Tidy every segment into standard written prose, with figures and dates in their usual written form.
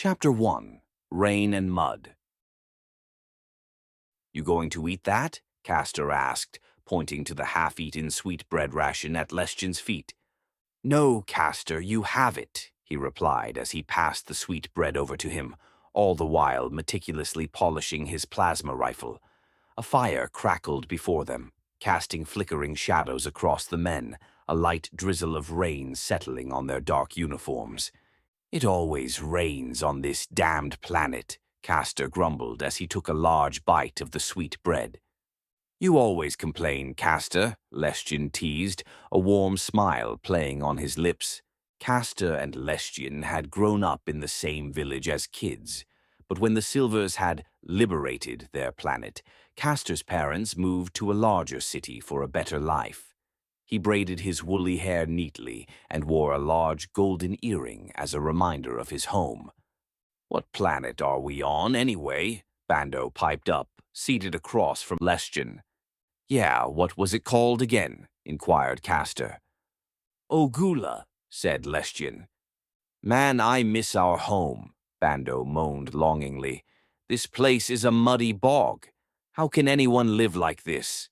Chapter 1. Rain and Mud. "You going to eat that?" Castor asked, pointing to the half-eaten sweetbread ration at Lestjan's feet. "No, Castor, you have it," he replied as he passed the sweetbread over to him, all the while meticulously polishing his plasma rifle. A fire crackled before them, casting flickering shadows across the men, a light drizzle of rain settling on their dark uniforms. "It always rains on this damned planet," Castor grumbled as he took a large bite of the sweet bread. "You always complain, Castor," Lestjan teased, a warm smile playing on his lips. Castor and Lestjan had grown up in the same village as kids, but when the Silvers had liberated their planet, Castor's parents moved to a larger city for a better life. He braided his woolly hair neatly and wore a large golden earring as a reminder of his home. "What planet are we on, anyway?" Bando piped up, seated across from Lestjan. "Yeah, what was it called again?" inquired Castor. "Ogula," said Lestjan. "Man, I miss our home," Bando moaned longingly. "This place is a muddy bog. How can anyone live like this?"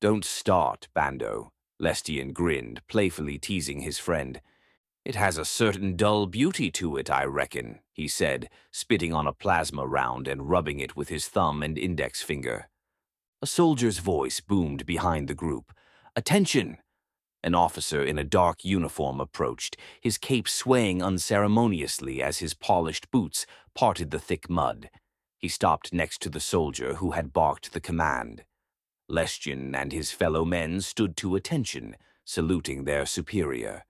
"Don't start, Bando," Lestjan grinned, playfully teasing his friend. "It has a certain dull beauty to it, I reckon," he said, spitting on a plasma round and rubbing it with his thumb and index finger. A soldier's voice boomed behind the group. "Attention!" An officer in a dark uniform approached, his cape swaying unceremoniously as his polished boots parted the thick mud. He stopped next to the soldier who had barked the command. Lestjan and his fellow men stood to attention, saluting their superior.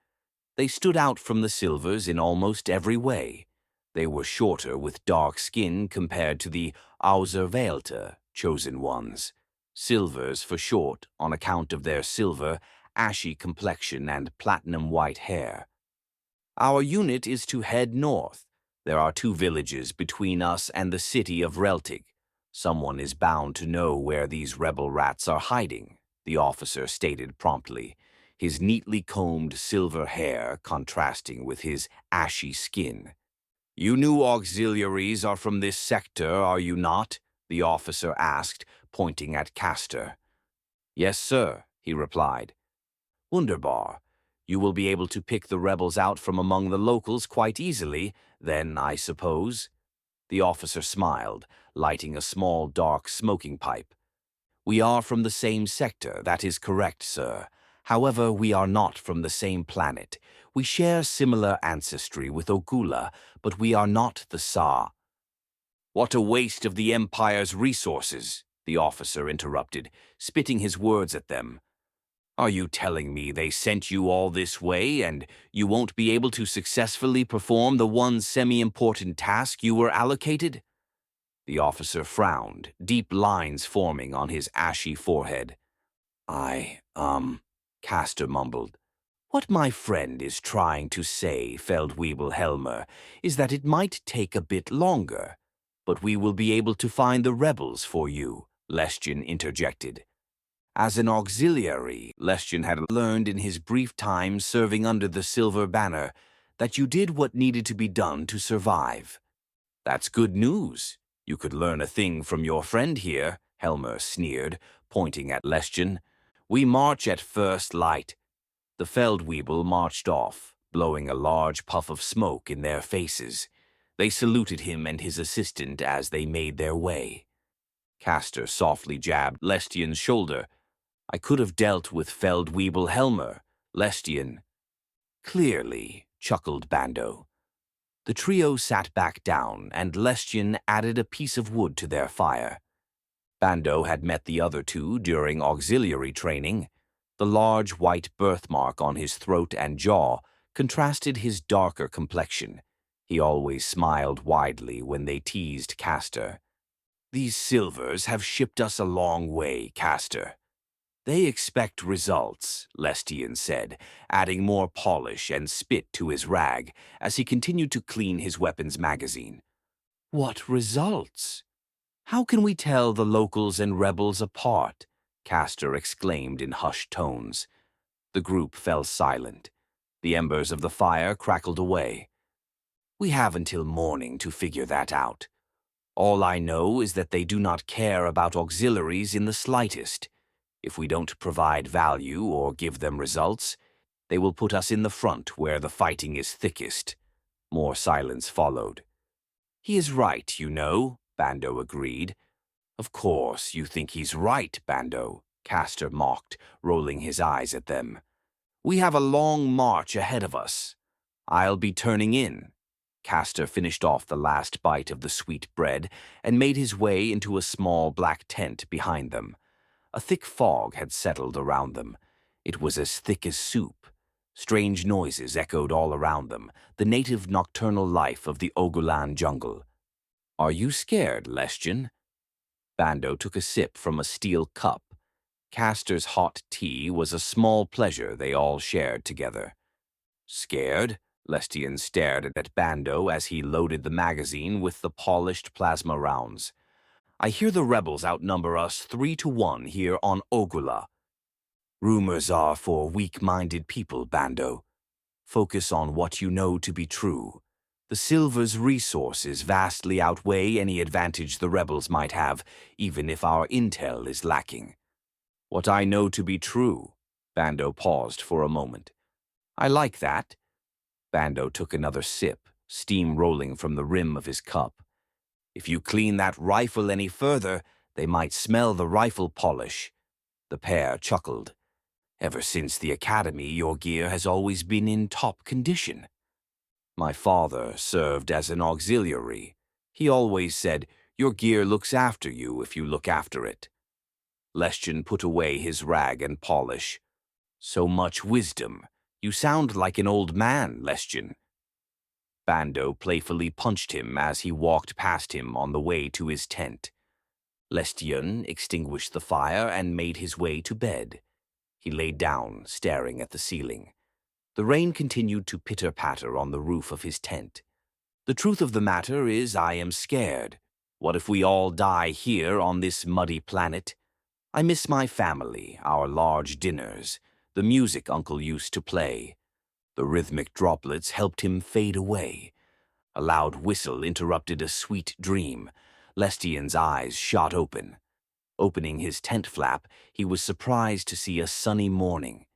They stood out from the Silvers in almost every way. They were shorter with dark skin compared to the Auserwählte, chosen ones. Silvers for short on account of their silver, ashy complexion and platinum-white hair. "Our unit is to head north. There are 2 villages between us and the city of Reltig. Someone is bound to know where these rebel rats are hiding," the officer stated promptly, his neatly combed silver hair contrasting with his ashy skin. "You new auxiliaries are from this sector, are you not?" the officer asked, pointing at Castor. "Yes, sir," he replied. "Wunderbar. You will be able to pick the rebels out from among the locals quite easily, then, I suppose?" The officer smiled, lighting a small, dark smoking pipe. "We are from the same sector, that is correct, sir. However, we are not from the same planet. We share similar ancestry with Ogula, but we are not the Sa." "What a waste of the Empire's resources," the officer interrupted, spitting his words at them. "Are you telling me they sent you all this way and you won't be able to successfully perform the one semi-important task you were allocated?" The officer frowned, deep lines forming on his ashy forehead. Castor mumbled. "What my friend is trying to say, Feldwebel Helmer, is that it might take a bit longer. But we will be able to find the rebels for you," Lestjan interjected. As an auxiliary, Lestjan had learned in his brief time serving under the Silver Banner that you did what needed to be done to survive. "That's good news. You could learn a thing from your friend here," Helmer sneered, pointing at Lestjan. "We march at first light." The Feldwebel marched off, blowing a large puff of smoke in their faces. They saluted him and his assistant as they made their way. Castor softly jabbed Lestjan's shoulder. "I could have dealt with Feldwebel Helmer, Lestjan." "Clearly," chuckled Bando. The trio sat back down, and Lestjan added a piece of wood to their fire. Bando had met the other 2 during auxiliary training. The large white birthmark on his throat and jaw contrasted his darker complexion. He always smiled widely when they teased Castor. "These Silvers have shipped us a long way, Castor." "They expect results," Lestjan said, adding more polish and spit to his rag as he continued to clean his weapons magazine. "What results? How can we tell the locals and rebels apart?" Castor exclaimed in hushed tones. The group fell silent. The embers of the fire crackled away. We have until morning to figure that out. All I know is that they do not care about auxiliaries in the slightest. If we don't provide value or give them results, they will put us in the front where the fighting is thickest. More silence followed. He is right, you know, Bando agreed. Of course, you think he's right, Bando, Castor mocked, rolling his eyes at them. We have a long march ahead of us. I'll be turning in. Castor finished off the last bite of the sweet bread and made his way into a small black tent behind them. A thick fog had settled around them. It was as thick as soup. Strange noises echoed all around them, the native nocturnal life of the Ogulan jungle. Are you scared, Lestjan? Bando took a sip from a steel cup. Castor's hot tea was a small pleasure they all shared together. Scared? Lestjan stared at Bando as he loaded the magazine with the polished plasma rounds. I hear the rebels outnumber us 3-1 here on Ogula. Rumors are for weak-minded people, Bando. Focus on what you know to be true. The Silver's resources vastly outweigh any advantage the rebels might have, even if our intel is lacking. What I know to be true. Bando paused for a moment. I like that. Bando took another sip, steam rolling from the rim of his cup. If you clean that rifle any further, they might smell the rifle polish. The pair chuckled. Ever since the academy, your gear has always been in top condition. My father served as an auxiliary. He always said, your gear looks after you if you look after it. Lestjan put away his rag and polish. So much wisdom. You sound like an old man, Lestjan. Bando playfully punched him as he walked past him on the way to his tent. Lestjan extinguished the fire and made his way to bed. He lay down, staring at the ceiling. The rain continued to pitter-patter on the roof of his tent. The truth of the matter is I am scared. What if we all die here on this muddy planet? I miss my family, our large dinners, the music Uncle used to play. The rhythmic droplets helped him fade away. A loud whistle interrupted a sweet dream. Lestjan's eyes shot open. Opening his tent flap, he was surprised to see a sunny morning.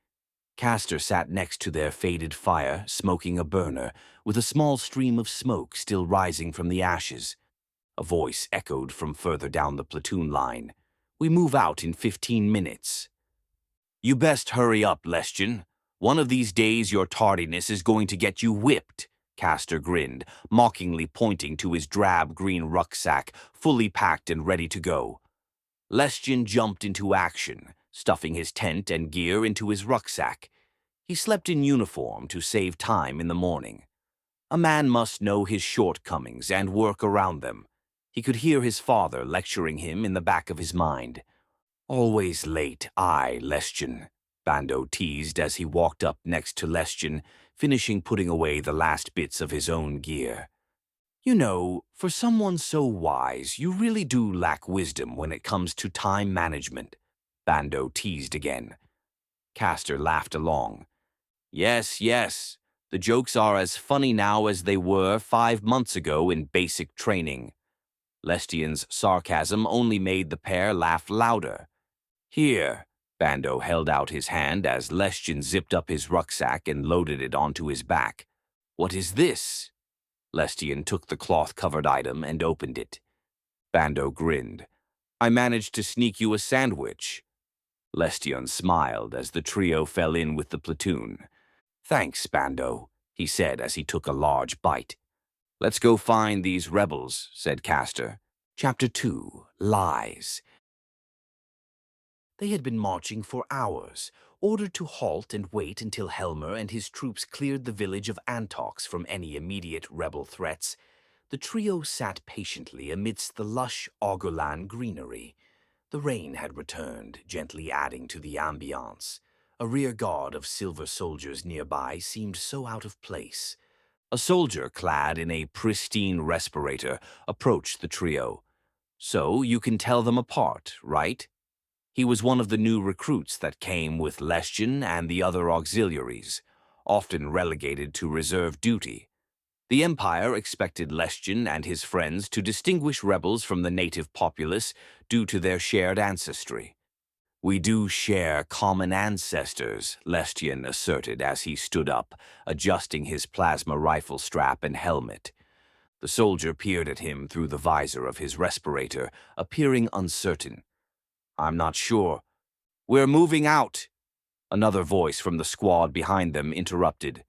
Castor sat next to their faded fire, smoking a burner, with a small stream of smoke still rising from the ashes. A voice echoed from further down the platoon line. We move out in 15 minutes. You best hurry up, Lestjan. One of these days your tardiness is going to get you whipped, Castor grinned, mockingly pointing to his drab-green rucksack, fully packed and ready to go. Lestjan jumped into action, stuffing his tent and gear into his rucksack. He slept in uniform to save time in the morning. A man must know his shortcomings and work around them. He could hear his father lecturing him in the back of his mind. Always late, Lestjan, Bando teased as he walked up next to Lestjan, finishing putting away the last bits of his own gear. You know, for someone so wise, you really do lack wisdom when it comes to time management, Bando teased again. Castor laughed along. Yes, yes, the jokes are as funny now as they were 5 months ago in basic training. Lestjan's sarcasm only made the pair laugh louder. Here, Bando held out his hand as Lestjan zipped up his rucksack and loaded it onto his back. What is this? Lestjan took the cloth-covered item and opened it. Bando grinned. I managed to sneak you a sandwich. Lestjan smiled as the trio fell in with the platoon. Thanks, Bando, he said as he took a large bite. Let's go find these rebels, said Castor. Chapter 2, Lies. They had been marching for hours, ordered to halt and wait until Helmer and his troops cleared the village of Antox from any immediate rebel threats. The trio sat patiently amidst the lush Ogulan greenery. The rain had returned, gently adding to the ambiance. A rear guard of silver soldiers nearby seemed so out of place. A soldier clad in a pristine respirator approached the trio. So you can tell them apart, right? He was one of the new recruits that came with Lestjan and the other auxiliaries, often relegated to reserve duty. The Empire expected Lestjan and his friends to distinguish rebels from the native populace due to their shared ancestry. "We do share common ancestors," Lestjan asserted as he stood up, adjusting his plasma rifle strap and helmet. The soldier peered at him through the visor of his respirator, appearing uncertain. "I'm not sure. We're moving out," another voice from the squad behind them interrupted.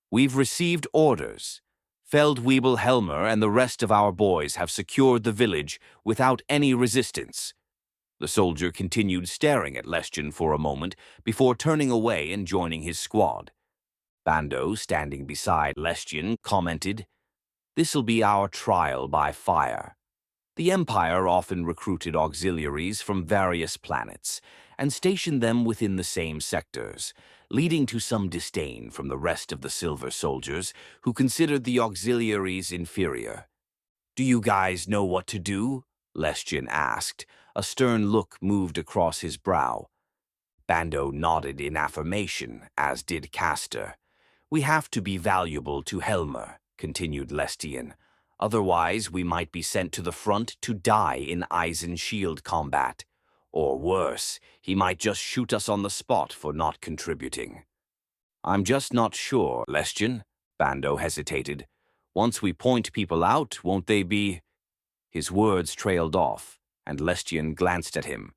"We've received orders. Feldwebel Helmer and the rest of our boys have secured the village without any resistance." The soldier continued staring at Lestjan for a moment before turning away and joining his squad. Bando, standing beside Lestjan, commented, "This'll be our trial by fire." The Empire often recruited auxiliaries from various planets and stationed them within the same sectors, leading to some disdain from the rest of the Silver Soldiers who considered the auxiliaries inferior. "Do you guys know what to do?" Lestjan asked. A stern look moved across his brow. Bando nodded in affirmation, as did Castor. "We have to be valuable to Helmer," continued Lestjan. "Otherwise, we might be sent to the front to die in Eisen shield combat. Or worse, he might just shoot us on the spot for not contributing." "I'm just not sure, Lestjan," Bando hesitated. "Once we point people out, won't they be—" His words trailed off, and Lestjan glanced at him.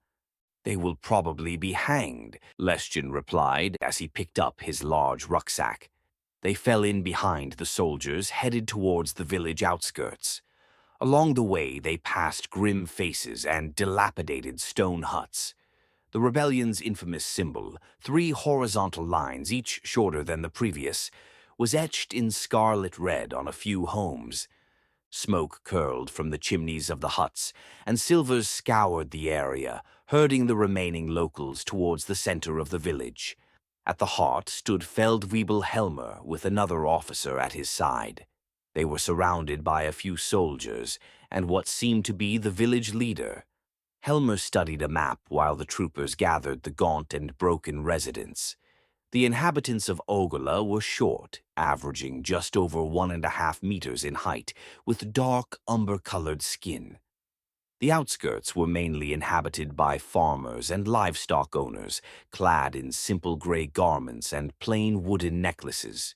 "They will probably be hanged," Lestjan replied as he picked up his large rucksack. They fell in behind the soldiers, headed towards the village outskirts. Along the way, they passed grim faces and dilapidated stone huts. The rebellion's infamous symbol, 3 horizontal lines, each shorter than the previous, was etched in scarlet red on a few homes. Smoke curled from the chimneys of the huts, and silvers scoured the area, herding the remaining locals towards the center of the village. At the heart stood Feldwebel Helmer with another officer at his side. They were surrounded by a few soldiers and what seemed to be the village leader. Helmer studied a map while the troopers gathered the gaunt and broken residents. The inhabitants of Ogula were short, averaging just over 1.5 meters in height, with dark, umber-colored skin. The outskirts were mainly inhabited by farmers and livestock owners, clad in simple gray garments and plain wooden necklaces.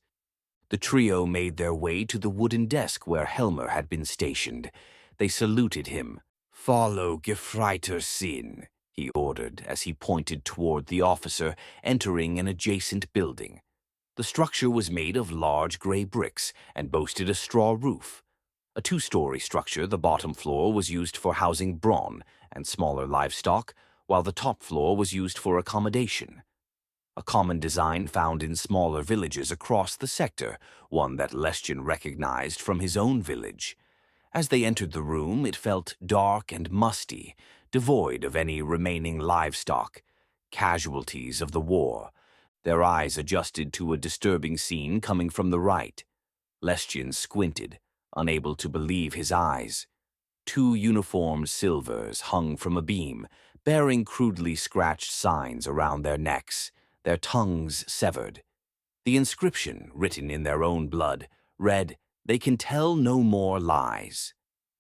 The trio made their way to the wooden desk where Helmer had been stationed. They saluted him. "Follow Gefreiter Sin," he ordered as he pointed toward the officer entering an adjacent building. The structure was made of large gray bricks and boasted a straw roof. A 2-story structure, the bottom floor was used for housing brawn and smaller livestock, while the top floor was used for accommodation. A common design found in smaller villages across the sector, one that Lestjan recognized from his own village. As they entered the room, it felt dark and musty, devoid of any remaining livestock, casualties of the war. Their eyes adjusted to a disturbing scene coming from the right. Lestjan squinted, unable to believe his eyes. 2 uniformed silvers hung from a beam, bearing crudely scratched signs around their necks, their tongues severed. The inscription, written in their own blood, read, "They can tell no more lies."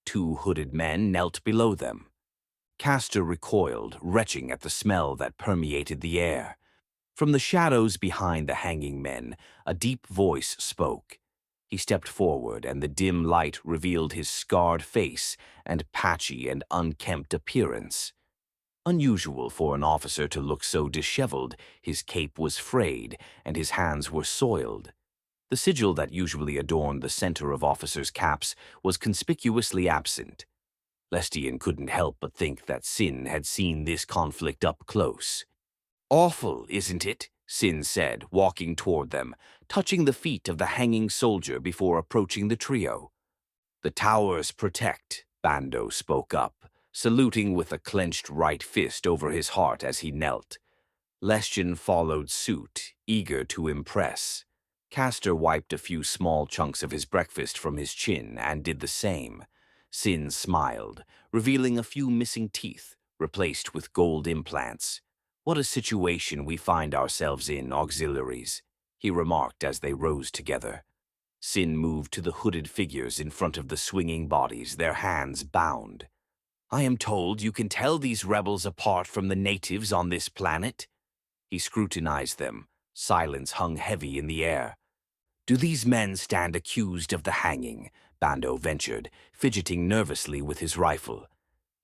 2 hooded men knelt below them. Castor recoiled, retching at the smell that permeated the air. From the shadows behind the hanging men, a deep voice spoke. He stepped forward, and the dim light revealed his scarred face and patchy and unkempt appearance. Unusual for an officer to look so disheveled, his cape was frayed, and his hands were soiled. The sigil that usually adorned the center of officers' caps was conspicuously absent. Lestjan couldn't help but think that Sin had seen this conflict up close. "Awful, isn't it?" Sin said, walking toward them, touching the feet of the hanging soldier before approaching the trio. "The towers protect," Bando spoke up, saluting with a clenched right fist over his heart as he knelt. Lestjan followed suit, eager to impress. Castor wiped a few small chunks of his breakfast from his chin and did the same. Sin smiled, revealing a few missing teeth, replaced with gold implants. "What a situation we find ourselves in, auxiliaries," he remarked as they rose together. Sin moved to the hooded figures in front of the swinging bodies, their hands bound. I am told you can tell these rebels apart from the natives on this planet. He scrutinized them. Silence hung heavy in the air. Do these men stand accused of the hanging? Bando ventured, fidgeting nervously with his rifle.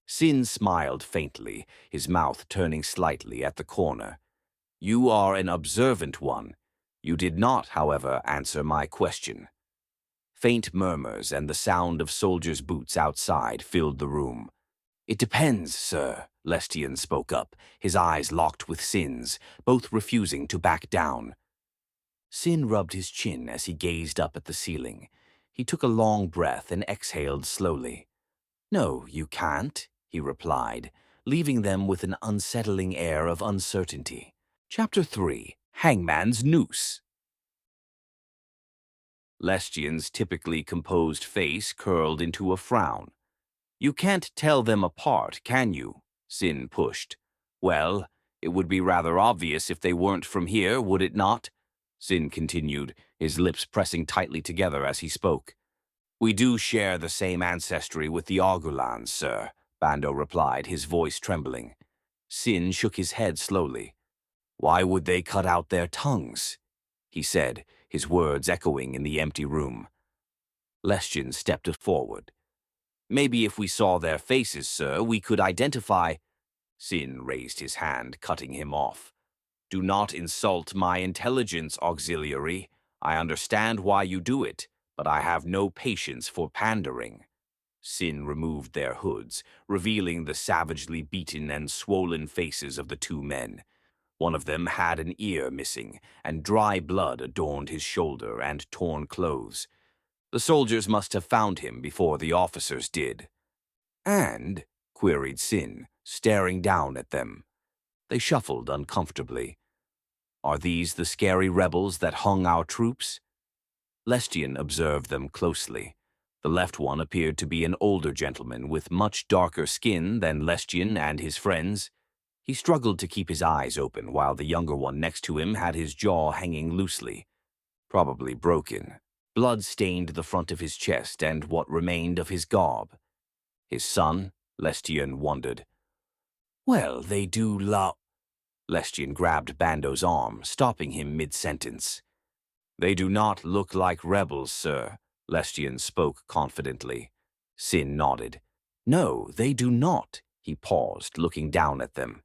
Sin smiled faintly, his mouth turning slightly at the corner. You are an observant one. You did not, however, answer my question. Faint murmurs and the sound of soldiers' boots outside filled the room. It depends, sir, Lestian spoke up, his eyes locked with Sin's, both refusing to back down. Sin rubbed his chin as he gazed up at the ceiling. He took a long breath and exhaled slowly. No, you can't, he replied, leaving them with an unsettling air of uncertainty. Chapter 3. Hangman's Noose. Lestian's typically composed face curled into a frown. You can't tell them apart, can you? Sin pushed. Well, it would be rather obvious if they weren't from here, would it not? Sin continued, his lips pressing tightly together as he spoke. We do share the same ancestry with the Ogulans, sir, Bando replied, his voice trembling. Sin shook his head slowly. Why would they cut out their tongues? He said, his words echoing in the empty room. Lestian stepped forward. Maybe if we saw their faces, sir, we could identify— Sin raised his hand, cutting him off. Do not insult my intelligence, auxiliary. I understand why you do it, but I have no patience for pandering. Sin removed their hoods, revealing the savagely beaten and swollen faces of the two men. One of them had an ear missing, and dry blood adorned his shoulder and torn clothes. The soldiers must have found him before the officers did. And, queried Sin, staring down at them. They shuffled uncomfortably. Are these the scary rebels that hung our troops? Lestian observed them closely. The left one appeared to be an older gentleman with much darker skin than Lestian and his friends. He struggled to keep his eyes open while the younger one next to him had his jaw hanging loosely. Probably broken. Blood stained the front of his chest and what remained of his garb. His son? Lestian wondered. Well, they do Lestian grabbed Bando's arm, stopping him mid-sentence. They do not look like rebels, sir, Lestian spoke confidently. Sin nodded. No, they do not. He paused, looking down at them.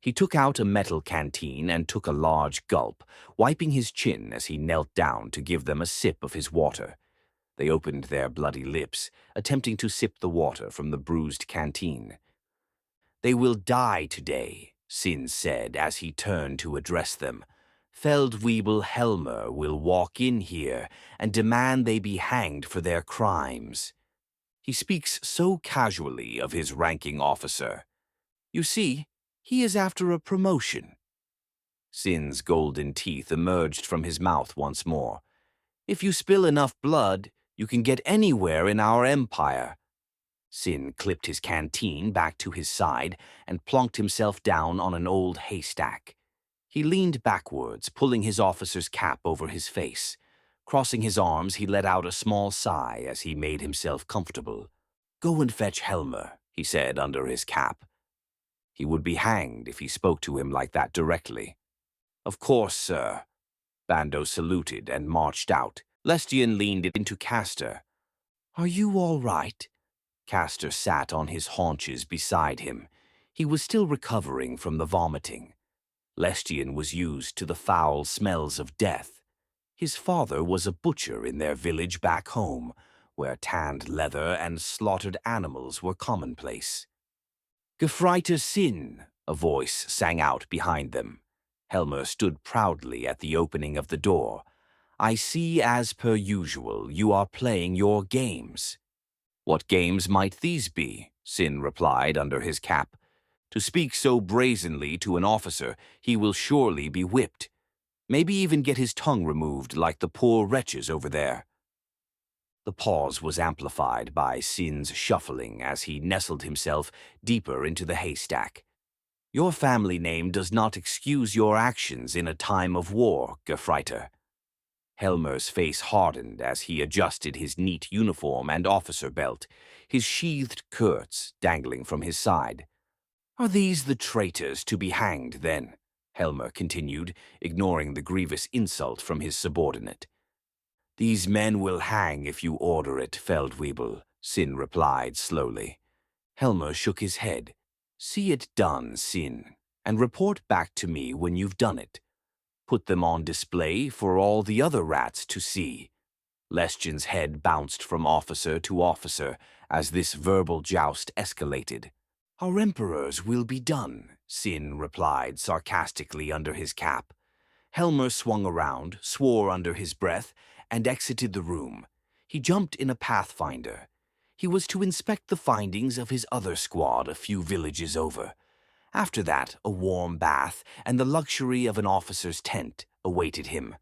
He took out a metal canteen and took a large gulp, wiping his chin as he knelt down to give them a sip of his water. They opened their bloody lips, attempting to sip the water from the bruised canteen. They will die today, Sin said as he turned to address them. Feldwebel Helmer will walk in here and demand they be hanged for their crimes. He speaks so casually of his ranking officer. You see, he is after a promotion. Sin's golden teeth emerged from his mouth once more. If you spill enough blood, you can get anywhere in our empire. Sin clipped his canteen back to his side and plonked himself down on an old haystack. He leaned backwards, pulling his officer's cap over his face. Crossing his arms, he let out a small sigh as he made himself comfortable. Go and fetch Helmer, he said under his cap. He would be hanged if he spoke to him like that directly. Of course, sir. Bando saluted and marched out. Lestian leaned into Castor. Are you all right? Castor sat on his haunches beside him. He was still recovering from the vomiting. Lestian was used to the foul smells of death. His father was a butcher in their village back home, where tanned leather and slaughtered animals were commonplace. Gefreiter Sin, a voice sang out behind them. Helmer stood proudly at the opening of the door. I see, as per usual, you are playing your games. What games might these be? Sin replied under his cap. To speak so brazenly to an officer, he will surely be whipped. Maybe even get his tongue removed like the poor wretches over there. The pause was amplified by Sin's shuffling as he nestled himself deeper into the haystack. Your family name does not excuse your actions in a time of war, Gefreiter. Helmer's face hardened as he adjusted his neat uniform and officer belt, his sheathed curts dangling from his side. "Are these the traitors to be hanged, then?" Helmer continued, ignoring the grievous insult from his subordinate. "These men will hang if you order it, Feldwebel," Sin replied slowly. Helmer shook his head. "See it done, Sin, and report back to me when you've done it. Put them on display for all the other rats to see." Lestjan's head bounced from officer to officer as this verbal joust escalated. "Our emperors will be done," Sin replied sarcastically under his cap. Helmer swung around, swore under his breath, and exited the room. He jumped in a Pathfinder. He was to inspect the findings of his other squad a few villages over. After that, a warm bath and the luxury of an officer's tent awaited him.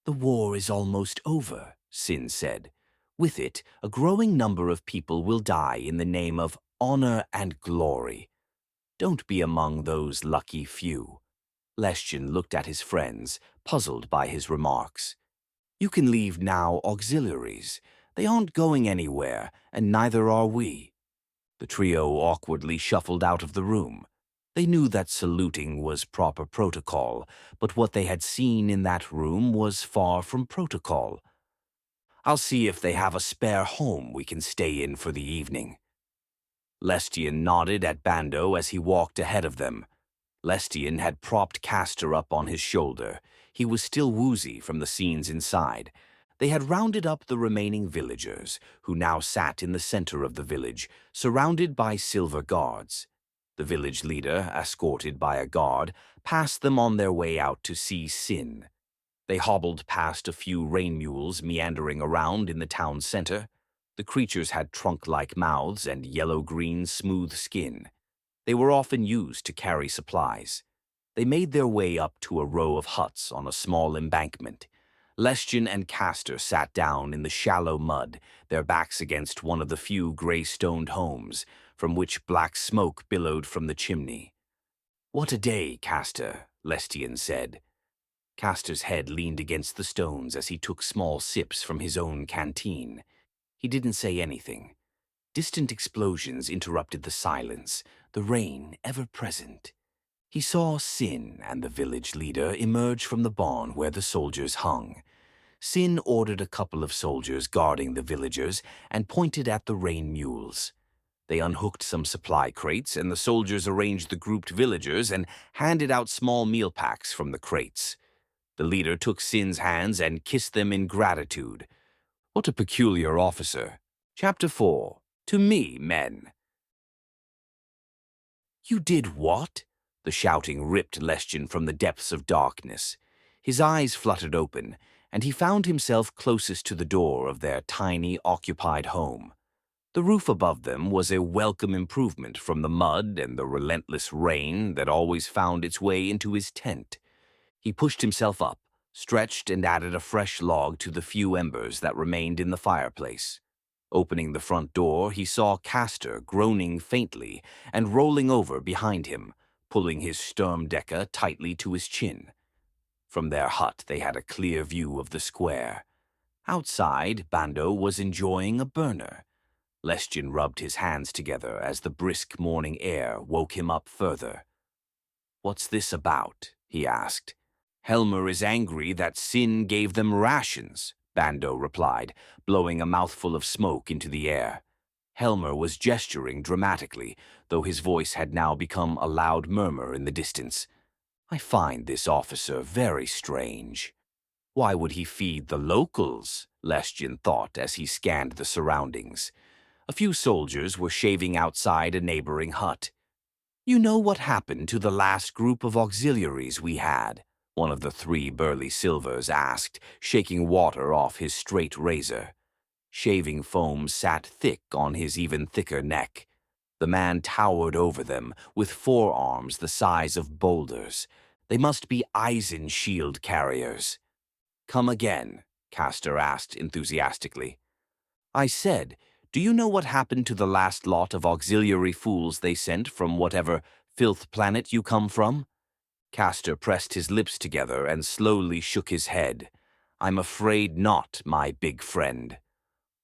"The war is almost over," Sin said. "With it, a growing number of people will die in the name of honor and glory. Don't be among those lucky few." Lestjan looked at his friends, puzzled by his remarks. "You can leave now, auxiliaries. They aren't going anywhere, and neither are we." The trio awkwardly shuffled out of the room. They knew that saluting was proper protocol, but what they had seen in that room was far from protocol. "I'll see if they have a spare home we can stay in for the evening." Lestjan nodded at Bando as he walked ahead of them. Lestjan had propped Castor up on his shoulder. He was still woozy from the scenes inside. They had rounded up the remaining villagers, who now sat in the center of the village, surrounded by silver guards. The village leader, escorted by a guard, passed them on their way out to see Sin. They hobbled past a few rain mules meandering around in the town center. The creatures had trunk-like mouths and yellow-green smooth skin. They were often used to carry supplies. They made their way up to a row of huts on a small embankment. Lestjan and Castor sat down in the shallow mud, their backs against one of the few gray-stoned homes, from which black smoke billowed from the chimney. "What a day, Castor," Lestjan said. Castor's head leaned against the stones as he took small sips from his own canteen. He didn't say anything. Distant explosions interrupted the silence, the rain ever present. He saw Sin and the village leader emerge from the barn where the soldiers hung. Sin ordered a couple of soldiers guarding the villagers and pointed at the rain mules. They unhooked some supply crates, and the soldiers arranged the grouped villagers and handed out small meal packs from the crates. The leader took Sin's hands and kissed them in gratitude. What a peculiar officer. Chapter 4. To me, men. "You did what?" The shouting ripped Lestjan from the depths of darkness. His eyes fluttered open, and he found himself closest to the door of their tiny, occupied home. The roof above them was a welcome improvement from the mud and the relentless rain that always found its way into his tent. He pushed himself up, stretched, and added a fresh log to the few embers that remained in the fireplace. Opening the front door, he saw Castor groaning faintly and rolling over behind him, pulling his Sturmdecke tightly to his chin. From their hut, they had a clear view of the square. Outside, Bando was enjoying a burner. Lestjan rubbed his hands together as the brisk morning air woke him up further. "What's this about?" he asked. "Helmer is angry that Sin gave them rations," Bando replied, blowing a mouthful of smoke into the air. Helmer was gesturing dramatically, though his voice had now become a loud murmur in the distance. "I find this officer very strange." Why would he feed the locals? Lestjan thought as he scanned the surroundings. A few soldiers were shaving outside a neighboring hut. "You know what happened to the last group of auxiliaries we had?" one of the three burly silvers asked, shaking water off his straight razor. Shaving foam sat thick on his even thicker neck. The man towered over them, with forearms the size of boulders. They must be Eisen shield carriers. "Come again," Castor asked enthusiastically. "I said, do you know what happened to the last lot of auxiliary fools they sent from whatever filth planet you come from?" Castor pressed his lips together and slowly shook his head. I'm afraid not, my big friend.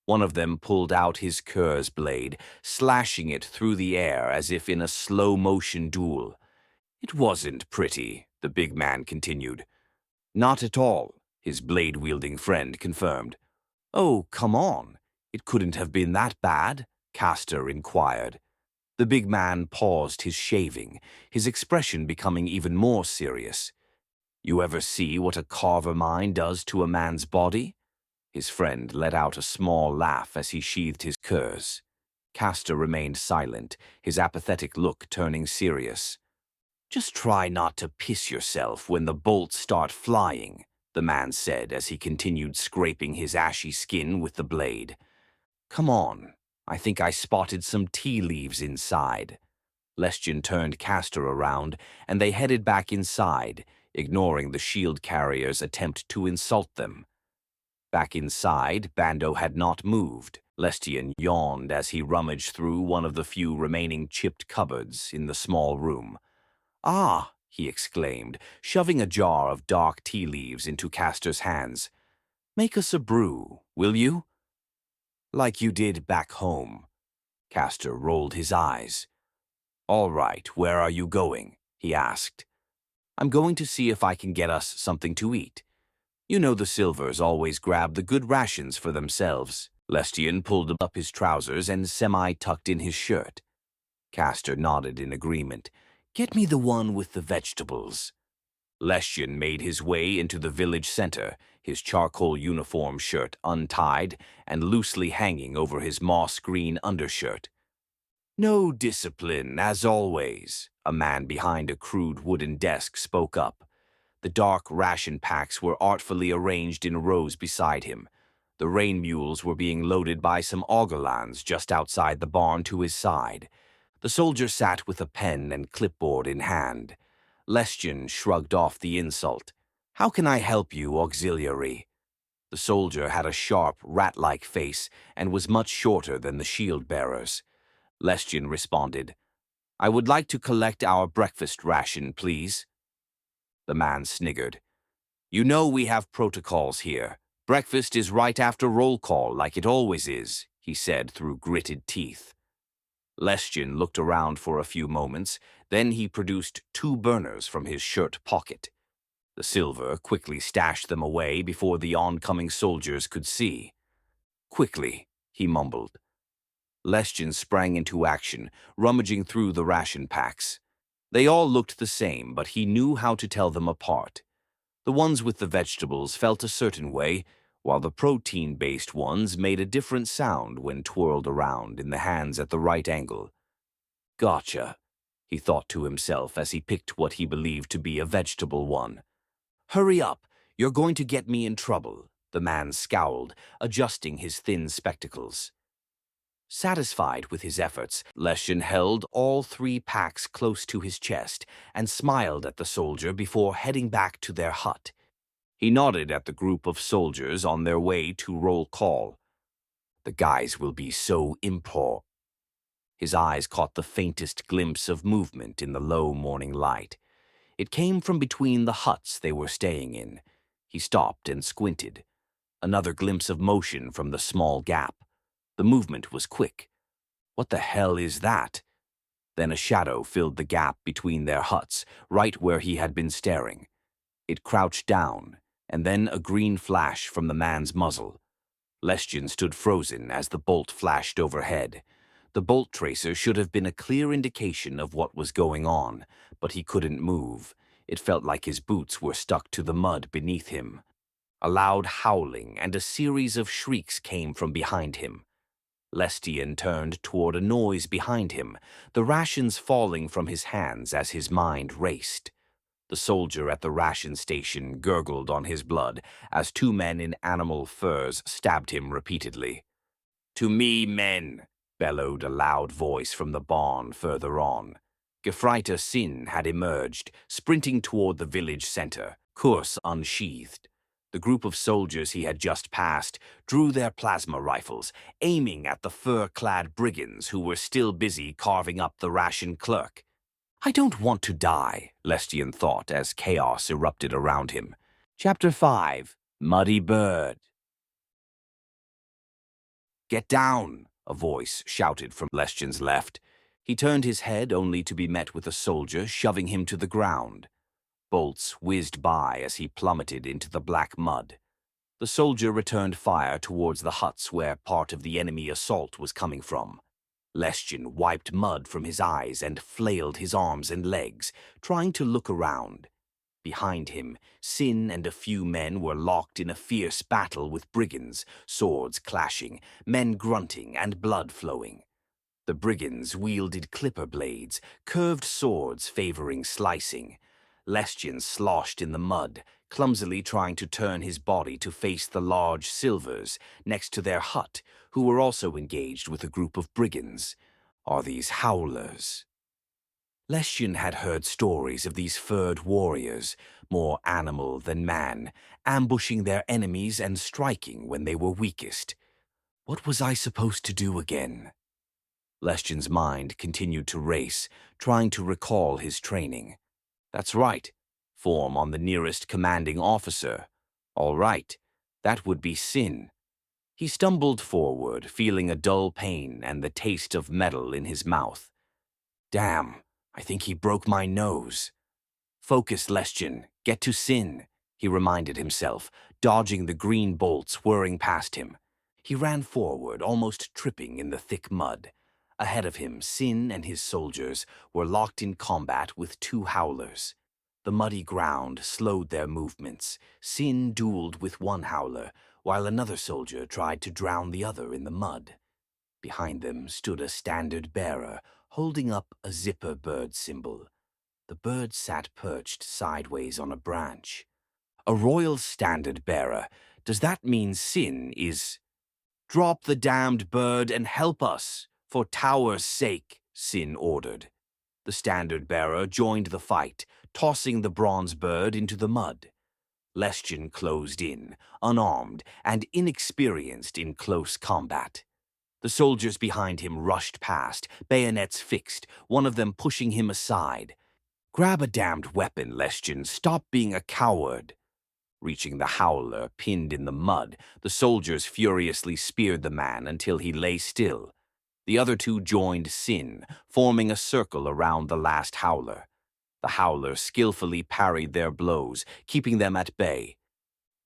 One of them pulled out his cur's blade, slashing it through the air as if in a slow-motion duel. It wasn't pretty, the big man continued. Not at all, his blade-wielding friend confirmed. Oh, come on. It couldn't have been that bad, Castor inquired. The big man paused his shaving, his expression becoming even more serious. You ever see what a carver mine does to a man's body? His friend let out a small laugh as he sheathed his curs. Castor remained silent, his apathetic look turning serious. Just try not to piss yourself when the bolts start flying, the man said as he continued scraping his ashy skin with the blade. Come on, I think I spotted some tea leaves inside. Lestien turned Castor around, and they headed back inside, ignoring the shield carrier's attempt to insult them. Back inside, Bando had not moved. Lestien yawned as he rummaged through one of the few remaining chipped cupboards in the small room. Ah, he exclaimed, shoving a jar of dark tea leaves into Castor's hands. Make us a brew, will you? Like you did back home. Castor rolled his eyes. All right, where are you going? He asked. I'm going to see if I can get us something to eat. You know the Silvers always grab the good rations for themselves. Lestien pulled up his trousers and semi-tucked in his shirt. Castor nodded in agreement. Get me the one with the vegetables. Lestien made his way into the village center, his charcoal uniform shirt untied and loosely hanging over his moss-green undershirt. No discipline, as always, a man behind a crude wooden desk spoke up. The dark ration packs were artfully arranged in rows beside him. The rain mules were being loaded by some Ogulans just outside the barn to his side. The soldier sat with a pen and clipboard in hand. Lestien shrugged off the insult. How can I help you, auxiliary? The soldier had a sharp, rat-like face and was much shorter than the shield-bearers. Lestien responded, I would like to collect our breakfast ration, please. The man sniggered. You know we have protocols here. Breakfast is right after roll call, like it always is, he said through gritted teeth. Lestien looked around for a few moments, then he produced 2 burners from his shirt pocket. The Silver quickly stashed them away before the oncoming soldiers could see. Quickly, he mumbled. Lestien sprang into action, rummaging through the ration packs. They all looked the same, but he knew how to tell them apart. The ones with the vegetables felt a certain way, while the protein-based ones made a different sound when twirled around in the hands at the right angle. Gotcha, he thought to himself as he picked what he believed to be a vegetable one. Hurry up, you're going to get me in trouble, the man scowled, adjusting his thin spectacles. Satisfied with his efforts, Lestien held all 3 packs close to his chest and smiled at the soldier before heading back to their hut. He nodded at the group of soldiers on their way to roll call. The guys will be so impo. His eyes caught the faintest glimpse of movement in the low morning light. It came from between the huts they were staying in. He stopped and squinted. Another glimpse of motion from the small gap. The movement was quick. What the hell is that? Then a shadow filled the gap between their huts, right where he had been staring. It crouched down, and then a green flash from the man's muzzle. Lestien stood frozen as the bolt flashed overhead. The bolt tracer should have been a clear indication of what was going on, but he couldn't move. It felt like his boots were stuck to the mud beneath him. A loud howling and a series of shrieks came from behind him. Lestien turned toward a noise behind him, the rations falling from his hands as his mind raced. The soldier at the ration station gurgled on his blood as 2 men in animal furs stabbed him repeatedly. To me, men, bellowed a loud voice from the barn further on. Gefreiter Sin had emerged, sprinting toward the village center, Kurs unsheathed. The group of soldiers he had just passed drew their plasma rifles, aiming at the fur-clad brigands who were still busy carving up the ration clerk. I don't want to die, Lestien thought as chaos erupted around him. Chapter 5. Muddy bird. Get down, a voice shouted from Lestjan's left. He turned his head only to be met with a soldier shoving him to the ground. Bolts whizzed by as he plummeted into the black mud. The soldier returned fire towards the huts where part of the enemy assault was coming from. Lestjan wiped mud from his eyes and flailed his arms and legs, trying to look around. Behind him, Sin and a few men were locked in a fierce battle with brigands, swords clashing, men grunting, and blood flowing. The brigands wielded clipper blades, curved swords favoring slicing. Lestjan sloshed in the mud, clumsily trying to turn his body to face the large silvers next to their hut, who were also engaged with a group of brigands. Are these howlers? Lestjan had heard stories of these furred warriors, more animal than man, ambushing their enemies and striking when they were weakest. What was I supposed to do again? Lestjan's mind continued to race, trying to recall his training. That's right, form on the nearest commanding officer. All right, that would be Sin. He stumbled forward, feeling a dull pain and the taste of metal in his mouth. Damn, I think he broke my nose. Focus, Lestjan. Get to Sin, he reminded himself, dodging the green bolts whirring past him. He ran forward, almost tripping in the thick mud. Ahead of him, Sin and his soldiers were locked in combat with two howlers. The muddy ground slowed their movements. Sin dueled with one howler, while another soldier tried to drown the other in the mud. Behind them stood a standard bearer, holding up a zipper bird symbol. The bird sat perched sideways on a branch. A royal standard bearer. Does that mean Sin is... Drop the damned bird and help us, for Tower's sake, Sin ordered. The standard bearer joined the fight, tossing the bronze bird into the mud. Lestjan closed in, unarmed and inexperienced in close combat. The soldiers behind him rushed past, bayonets fixed, one of them pushing him aside. Grab a damned weapon, Lestjan. Stop being a coward. Reaching the howler pinned in the mud, the soldiers furiously speared the man until he lay still. The other two joined Sin, forming a circle around the last howler. The howler skillfully parried their blows, keeping them at bay.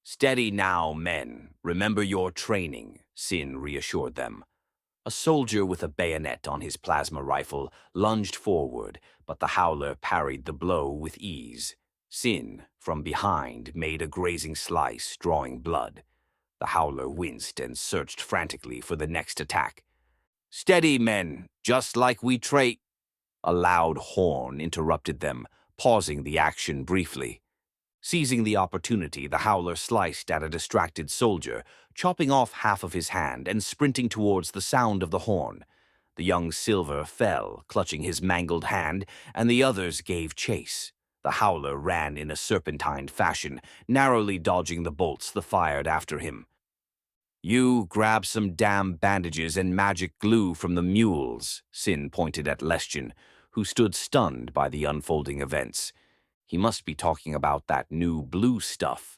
Steady now, men. Remember your training, Sin reassured them. A soldier with a bayonet on his plasma rifle lunged forward, but the howler parried the blow with ease. Sin, from behind, made a grazing slice, drawing blood. The howler winced and searched frantically for the next attack. Steady, men, just like we train. A loud horn interrupted them, pausing the action briefly. Seizing the opportunity, the howler sliced at a distracted soldier, chopping off half of his hand and sprinting towards the sound of the horn. The young silver fell, clutching his mangled hand, and the others gave chase. The howler ran in a serpentine fashion, narrowly dodging the bolts that fired after him. You grab some damn bandages and magic glue from the mules, Sin pointed at Lestjan, who stood stunned by the unfolding events. He must be talking about that new blue stuff.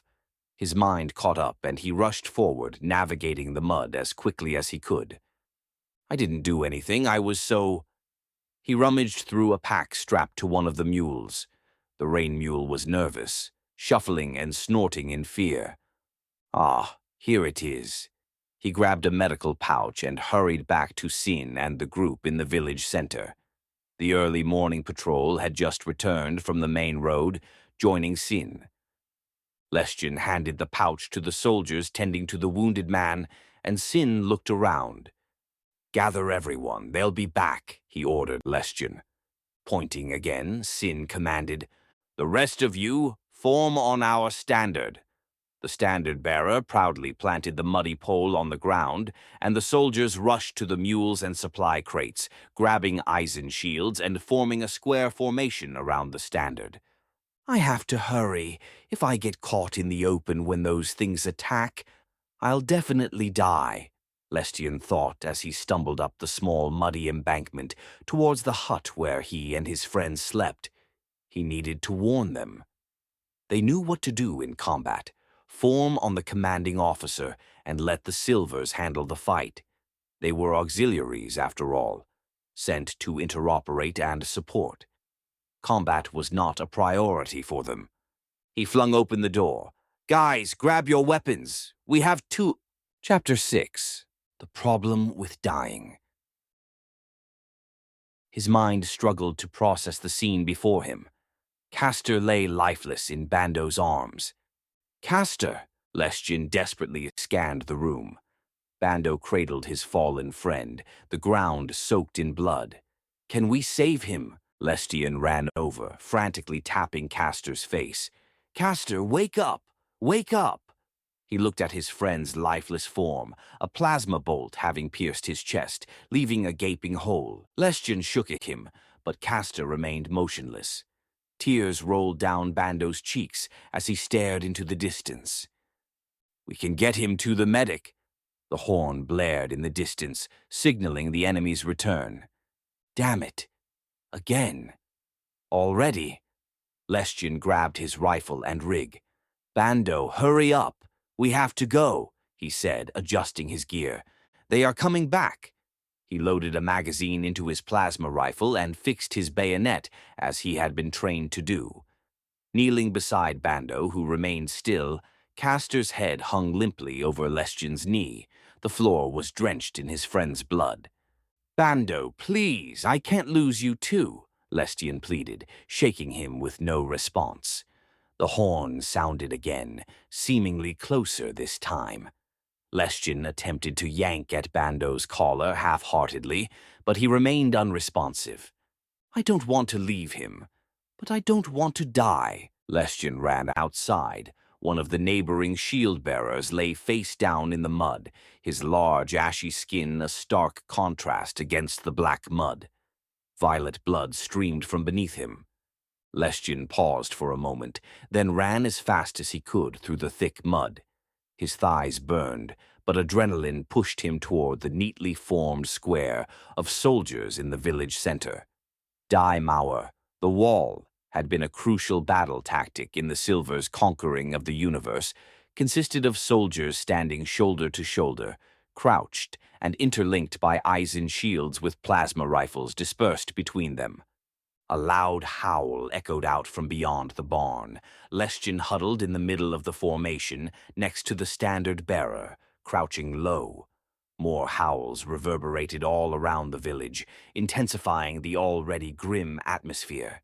His mind caught up and he rushed forward, navigating the mud as quickly as he could. I didn't do anything, I was so... He rummaged through a pack strapped to one of the mules. The rain mule was nervous, shuffling and snorting in fear. Ah, here it is. He grabbed a medical pouch and hurried back to Sin and the group in the village center. The early morning patrol had just returned from the main road, joining Sin. Lestjan handed the pouch to the soldiers tending to the wounded man, and Sin looked around. Gather everyone, they'll be back, he ordered Lestjan. Pointing again, Sin commanded, The rest of you, form on our standard. The standard-bearer proudly planted the muddy pole on the ground, and the soldiers rushed to the mules and supply crates, grabbing Eisen shields and forming a square formation around the standard. I have to hurry. If I get caught in the open when those things attack, I'll definitely die, Lestjan thought as he stumbled up the small muddy embankment towards the hut where he and his friends slept. He needed to warn them. They knew what to do in combat. Form on the commanding officer and let the Silvers handle the fight. They were auxiliaries, after all, sent to interoperate and support. Combat was not a priority for them. He flung open the door. "Guys, grab your weapons. We have two—" Chapter 6. The Problem with Dying. His mind struggled to process the scene before him. Castor lay lifeless in Bando's arms. "Castor!" Lestien desperately scanned the room. Bando cradled his fallen friend, the ground soaked in blood. "Can we save him?" Lestien ran over, frantically tapping Castor's face. "Castor, wake up! Wake up!" He looked at his friend's lifeless form, a plasma bolt having pierced his chest, leaving a gaping hole. Lestien shook at him, but Castor remained motionless. Tears rolled down Bando's cheeks as he stared into the distance. "We can get him to the medic." The horn blared in the distance, signaling the enemy's return. "Damn it. Again. Already." Lestien grabbed his rifle and rig. "Bando, hurry up. We have to go," he said, adjusting his gear. "They are coming back." He loaded a magazine into his plasma rifle and fixed his bayonet as he had been trained to do. Kneeling beside Bando, who remained still, Castor's head hung limply over Lestien's knee. The floor was drenched in his friend's blood. "Bando, please, I can't lose you too," Lestien pleaded, shaking him with no response. The horn sounded again, seemingly closer this time. Lestien attempted to yank at Bando's collar half-heartedly, but he remained unresponsive. "I don't want to leave him, but I don't want to die." Lestien ran outside. One of the neighboring shield-bearers lay face down in the mud, his large, ashy skin a stark contrast against the black mud. Violet blood streamed from beneath him. Lestien paused for a moment, then ran as fast as he could through the thick mud. His thighs burned, but adrenaline pushed him toward the neatly formed square of soldiers in the village center. Die Mauer, the wall, had been a crucial battle tactic in the Silver's conquering of the universe, consisted of soldiers standing shoulder to shoulder, crouched and interlinked by Eisen shields with plasma rifles dispersed between them. A loud howl echoed out from beyond the barn. Lestien huddled in the middle of the formation, next to the standard bearer, crouching low. More howls reverberated all around the village, intensifying the already grim atmosphere.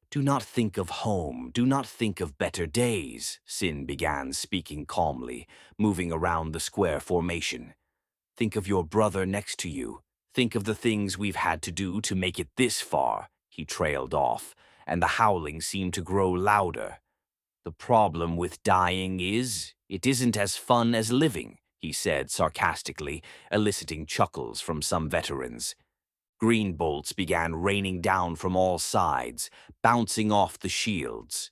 "Do not think of home, do not think of better days," Sin began, speaking calmly, moving around the square formation. "Think of your brother next to you. Think of the things we've had to do to make it this far." He trailed off, and the howling seemed to grow louder. "The problem with dying is, it isn't as fun as living," he said sarcastically, eliciting chuckles from some veterans. Green bolts began raining down from all sides, bouncing off the shields.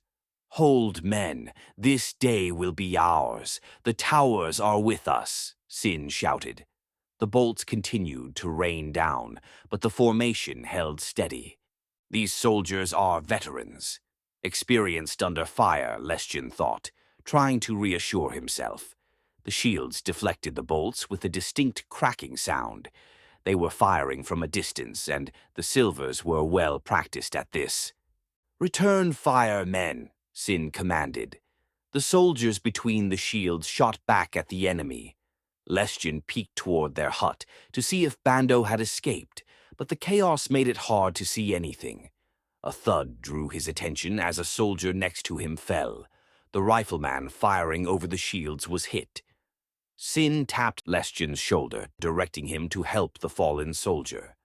"Hold, men, this day will be ours. The towers are with us," Sin shouted. The bolts continued to rain down, but the formation held steady. These soldiers are veterans, experienced under fire, Lestien thought, trying to reassure himself. The shields deflected the bolts with a distinct cracking sound. They were firing from a distance, and the Silvers were well practiced at this. "Return fire, men," Sin commanded. The soldiers between the shields shot back at the enemy. Lestien peeked toward their hut to see if Bando had escaped, but the chaos made it hard to see anything. A thud drew his attention as a soldier next to him fell. The rifleman firing over the shields was hit. Sin tapped Lestien's shoulder, directing him to help the fallen soldier.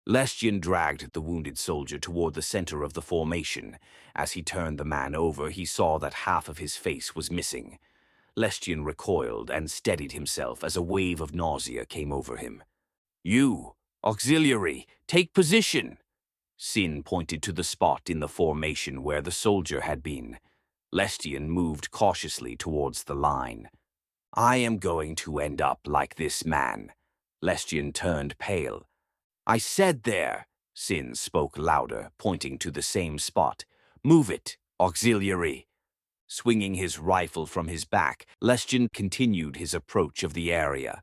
Lestien dragged the wounded soldier toward the center of the formation. As he turned the man over, he saw that half of his face was missing. Lestien recoiled and steadied himself as a wave of nausea came over him. "You, auxiliary, take position!" Sin pointed to the spot in the formation where the soldier had been. Lestien moved cautiously towards the line. "I am going to end up like this man." Lestien turned pale. "I said there," Sin spoke louder, pointing to the same spot. "Move it, auxiliary." Swinging his rifle from his back, Lestion continued his approach of the area.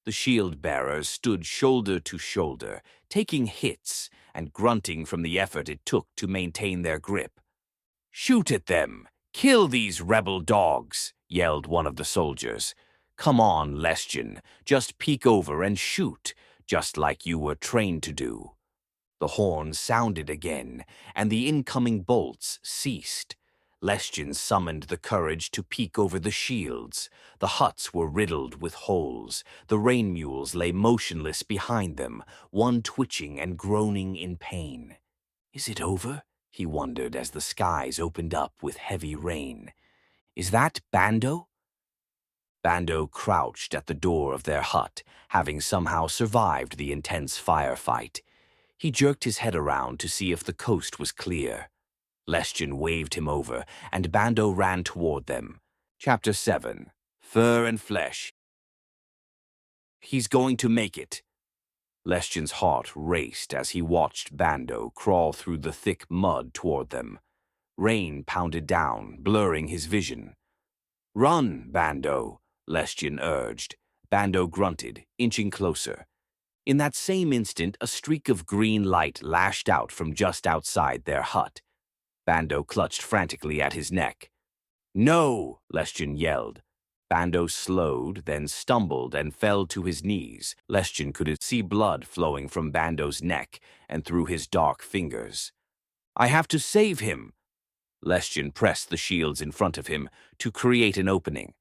The shield-bearers stood shoulder to shoulder, taking hits and grunting from the effort it took to maintain their grip. "Shoot at them! Kill these rebel dogs!" yelled one of the soldiers. "Come on, Lestion, just peek over and shoot, just like you were trained to do." The horn sounded again, and the incoming bolts ceased. Lestion summoned the courage to peek over the shields. The huts were riddled with holes. The rain mules lay motionless behind them, one twitching and groaning in pain. "Is it over?" he wondered as the skies opened up with heavy rain. "Is that Bando?" Bando crouched at the door of their hut, having somehow survived the intense firefight. He jerked his head around to see if the coast was clear. Lestion waved him over, and Bando ran toward them. Chapter 7. Fur and Flesh. "He's going to make it." Lestion's heart raced as he watched Bando crawl through the thick mud toward them. Rain pounded down, blurring his vision. "Run, Bando," Lestion urged. Bando grunted, inching closer. In that same instant, a streak of green light lashed out from just outside their hut. Bando clutched frantically at his neck. "No!" Lestion yelled. Bando slowed, then stumbled and fell to his knees. Lestion could see blood flowing from Bando's neck and through his dark fingers. "I have to save him!" Lestion pressed the shields in front of him to create an opening.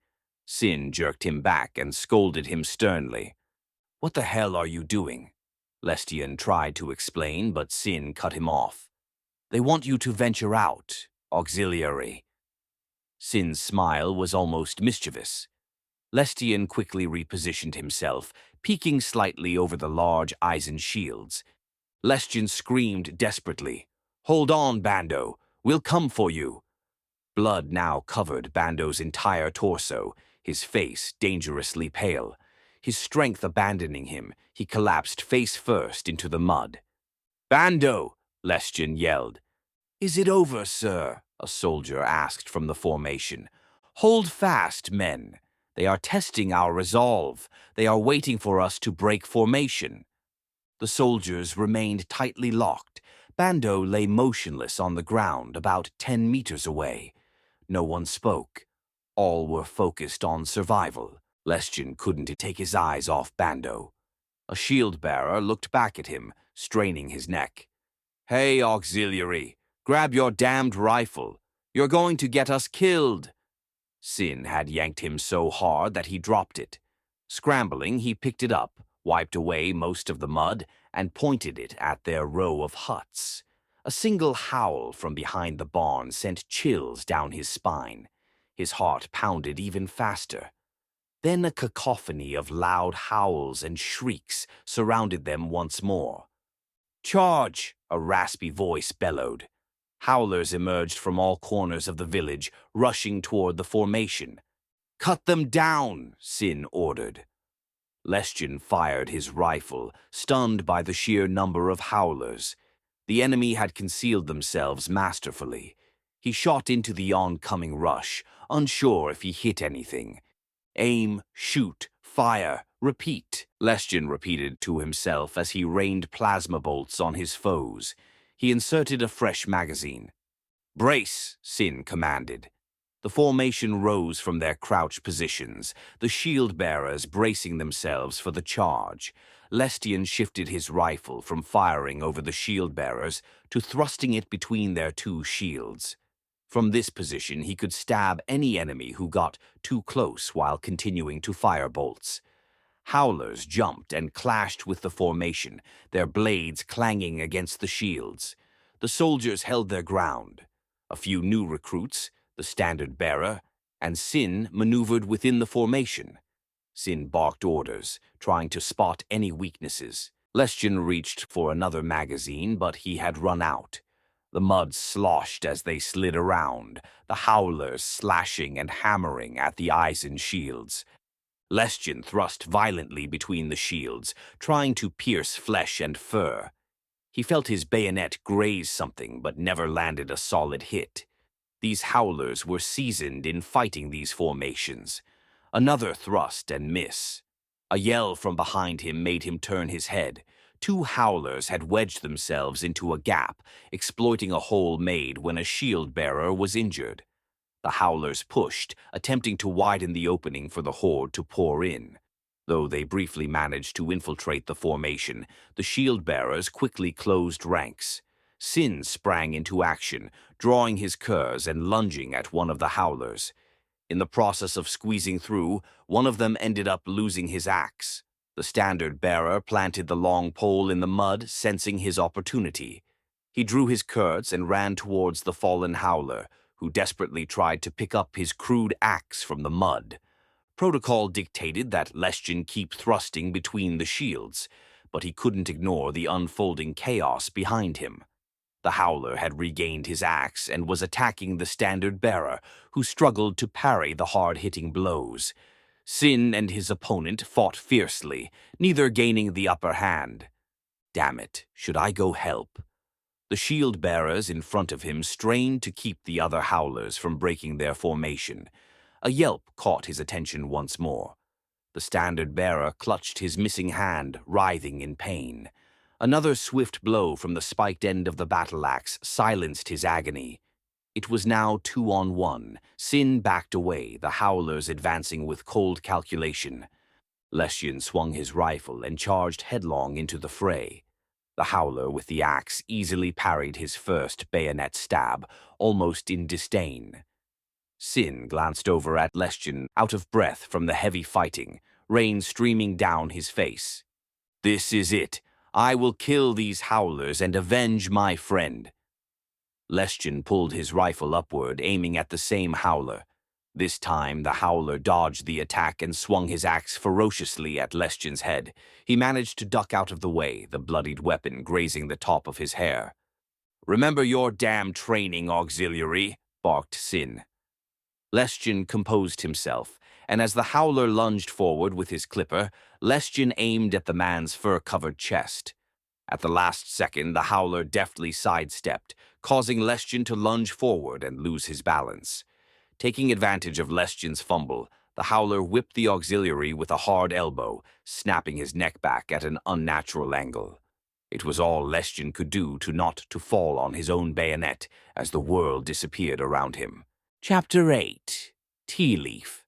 Sin jerked him back and scolded him sternly. "What the hell are you doing?" Lestion tried to explain, but Sin cut him off. "They want you to venture out, auxiliary." Sin's smile was almost mischievous. Lestion quickly repositioned himself, peeking slightly over the large Eisen shields. Lestion screamed desperately, "Hold on, Bando! We'll come for you!" Blood now covered Bando's entire torso, his face dangerously pale. His strength abandoning him, he collapsed face first into the mud. "Bando!" Lestion yelled. "Is it over, sir?" a soldier asked from the formation. "Hold fast, men. They are testing our resolve. They are waiting for us to break formation." The soldiers remained tightly locked. Bando lay motionless on the ground about 10 meters away. No one spoke. All were focused on survival. Lestion couldn't take his eyes off Bando. A shield-bearer looked back at him, straining his neck. "Hey, auxiliary, grab your damned rifle. You're going to get us killed." Sin had yanked him so hard that he dropped it. Scrambling, he picked it up, wiped away most of the mud, and pointed it at their row of huts. A single howl from behind the barn sent chills down his spine. His heart pounded even faster. Then a cacophony of loud howls and shrieks surrounded them once more. "Charge!" a raspy voice bellowed. Howlers emerged from all corners of the village, rushing toward the formation. "Cut them down!" Sin ordered. Lestion fired his rifle, stunned by the sheer number of howlers. The enemy had concealed themselves masterfully. He shot into the oncoming rush, unsure if he hit anything. "Aim, shoot, fire, repeat," Lestion repeated to himself as he rained plasma bolts on his foes. He inserted a fresh magazine. "Brace," Sin commanded. The formation rose from their crouch positions, the shield-bearers bracing themselves for the charge. Lestion shifted his rifle from firing over the shield-bearers to thrusting it between their two shields. From this position, he could stab any enemy who got too close while continuing to fire bolts. Howlers jumped and clashed with the formation, their blades clanging against the shields. The soldiers held their ground. A few new recruits, the standard bearer, and Sin maneuvered within the formation. Sin barked orders, trying to spot any weaknesses. Lestion reached for another magazine, but he had run out. The mud sloshed as they slid around, the howlers slashing and hammering at the Eisen shields. Lestion thrust violently between the shields, trying to pierce flesh and fur. He felt his bayonet graze something, but never landed a solid hit. These howlers were seasoned in fighting these formations. Another thrust and miss. A yell from behind him made him turn his head. Two howlers had wedged themselves into a gap, exploiting a hole made when a shield-bearer was injured. The howlers pushed, attempting to widen the opening for the horde to pour in. Though they briefly managed to infiltrate the formation, the shield-bearers quickly closed ranks. Sin sprang into action, drawing his curs and lunging at one of the howlers. In the process of squeezing through, one of them ended up losing his axe. The standard-bearer planted the long pole in the mud, sensing his opportunity. He drew his curs and ran towards the fallen howler, who desperately tried to pick up his crude axe from the mud. Protocol dictated that Lestion keep thrusting between the shields, but he couldn't ignore the unfolding chaos behind him. The howler had regained his axe and was attacking the standard-bearer, who struggled to parry the hard-hitting blows. Sin and his opponent fought fiercely, neither gaining the upper hand. Damn it, should I go help? The shield-bearers in front of him strained to keep the other howlers from breaking their formation. A yelp caught his attention once more. The standard-bearer clutched his missing hand, writhing in pain. Another swift blow from the spiked end of the battle-axe silenced his agony. It was now 2-on-1. Sin backed away, the howlers advancing with cold calculation. Lestion swung his rifle and charged headlong into the fray. The howler with the axe easily parried his first bayonet stab, almost in disdain. Sin glanced over at Lestion, out of breath from the heavy fighting, rain streaming down his face. "This is it. I will kill these howlers and avenge my friend." Lestion pulled his rifle upward, aiming at the same howler. This time, the howler dodged the attack and swung his axe ferociously at Lestion's head. He managed to duck out of the way, the bloodied weapon grazing the top of his hair. "Remember your damn training, auxiliary," barked Sin. Lestion composed himself, and as the howler lunged forward with his clipper, Lestion aimed at the man's fur-covered chest. At the last second, the howler deftly sidestepped, causing Lestion to lunge forward and lose his balance. Taking advantage of Lestion's fumble, the howler whipped the auxiliary with a hard elbow, snapping his neck back at an unnatural angle. It was all Lestion could do not to fall on his own bayonet as the world disappeared around him. Chapter 8. Tea Leaf.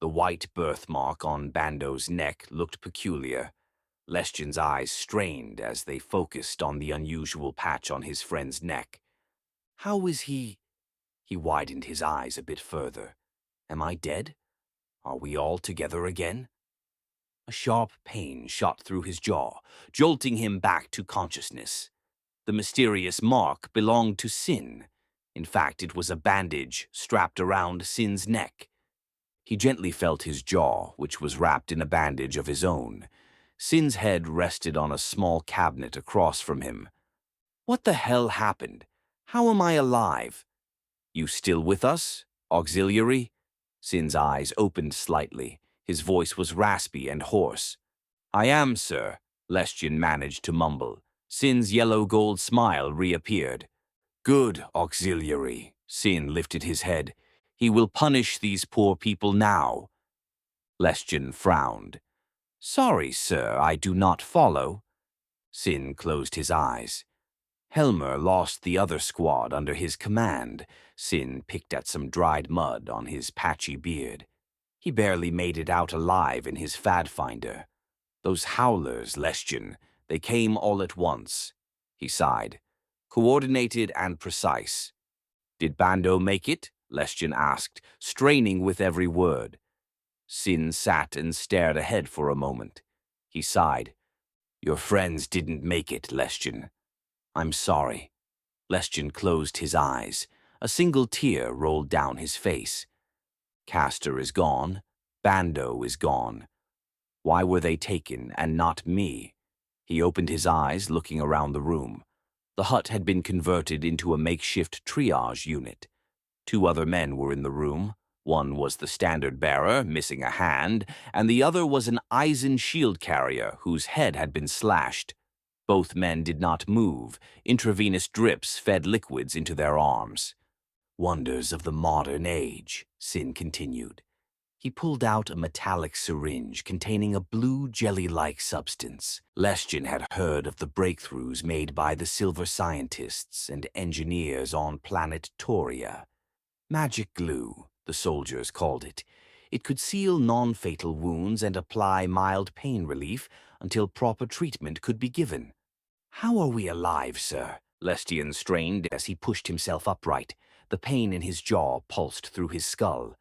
The white birthmark on Bando's neck looked peculiar. Lestion's eyes strained as they focused on the unusual patch on his friend's neck. "How is he?" He widened his eyes a bit further. "Am I dead? Are we all together again?" A sharp pain shot through his jaw, jolting him back to consciousness. The mysterious mark belonged to Sin. In fact, it was a bandage strapped around Sin's neck. He gently felt his jaw, which was wrapped in a bandage of his own. Sin's head rested on a small cabinet across from him. "What the hell happened? How am I alive?" "You still with us, auxiliary?" Sin's eyes opened slightly. His voice was raspy and hoarse. "I am, sir," Lestion managed to mumble. Sin's yellow-gold smile reappeared. "Good, auxiliary." Sin lifted his head. "He will punish these poor people now." Lestion frowned. "Sorry, sir, I do not follow." Sin closed his eyes. Helmer lost the other squad under his command. Sin picked at some dried mud on his patchy beard. He barely made it out alive in his fad-finder. "Those howlers, Lestion, they came all at once." He sighed. "Coordinated and precise." "Did Bando make it?" Lestion asked, straining with every word. Sin sat and stared ahead for a moment. He sighed. "Your friends didn't make it, Lestion." "I'm sorry." Lestion closed his eyes. A single tear rolled down his face. "Castor is gone. Bando is gone. Why were they taken and not me?" He opened his eyes, looking around the room. The hut had been converted into a makeshift triage unit. 2 other men were in the room. One was the standard-bearer, missing a hand, and the other was an Eisen shield carrier whose head had been slashed. Both men did not move. Intravenous drips fed liquids into their arms. "Wonders of the modern age," Sin continued. He pulled out a metallic syringe containing a blue jelly-like substance. Lestjen had heard of the breakthroughs made by the silver scientists and engineers on planet Toria. Magic glue, the soldiers called it. It could seal non-fatal wounds and apply mild pain relief until proper treatment could be given. "How are we alive, sir?" Lestjen strained as he pushed himself upright. The pain in his jaw pulsed through his skull.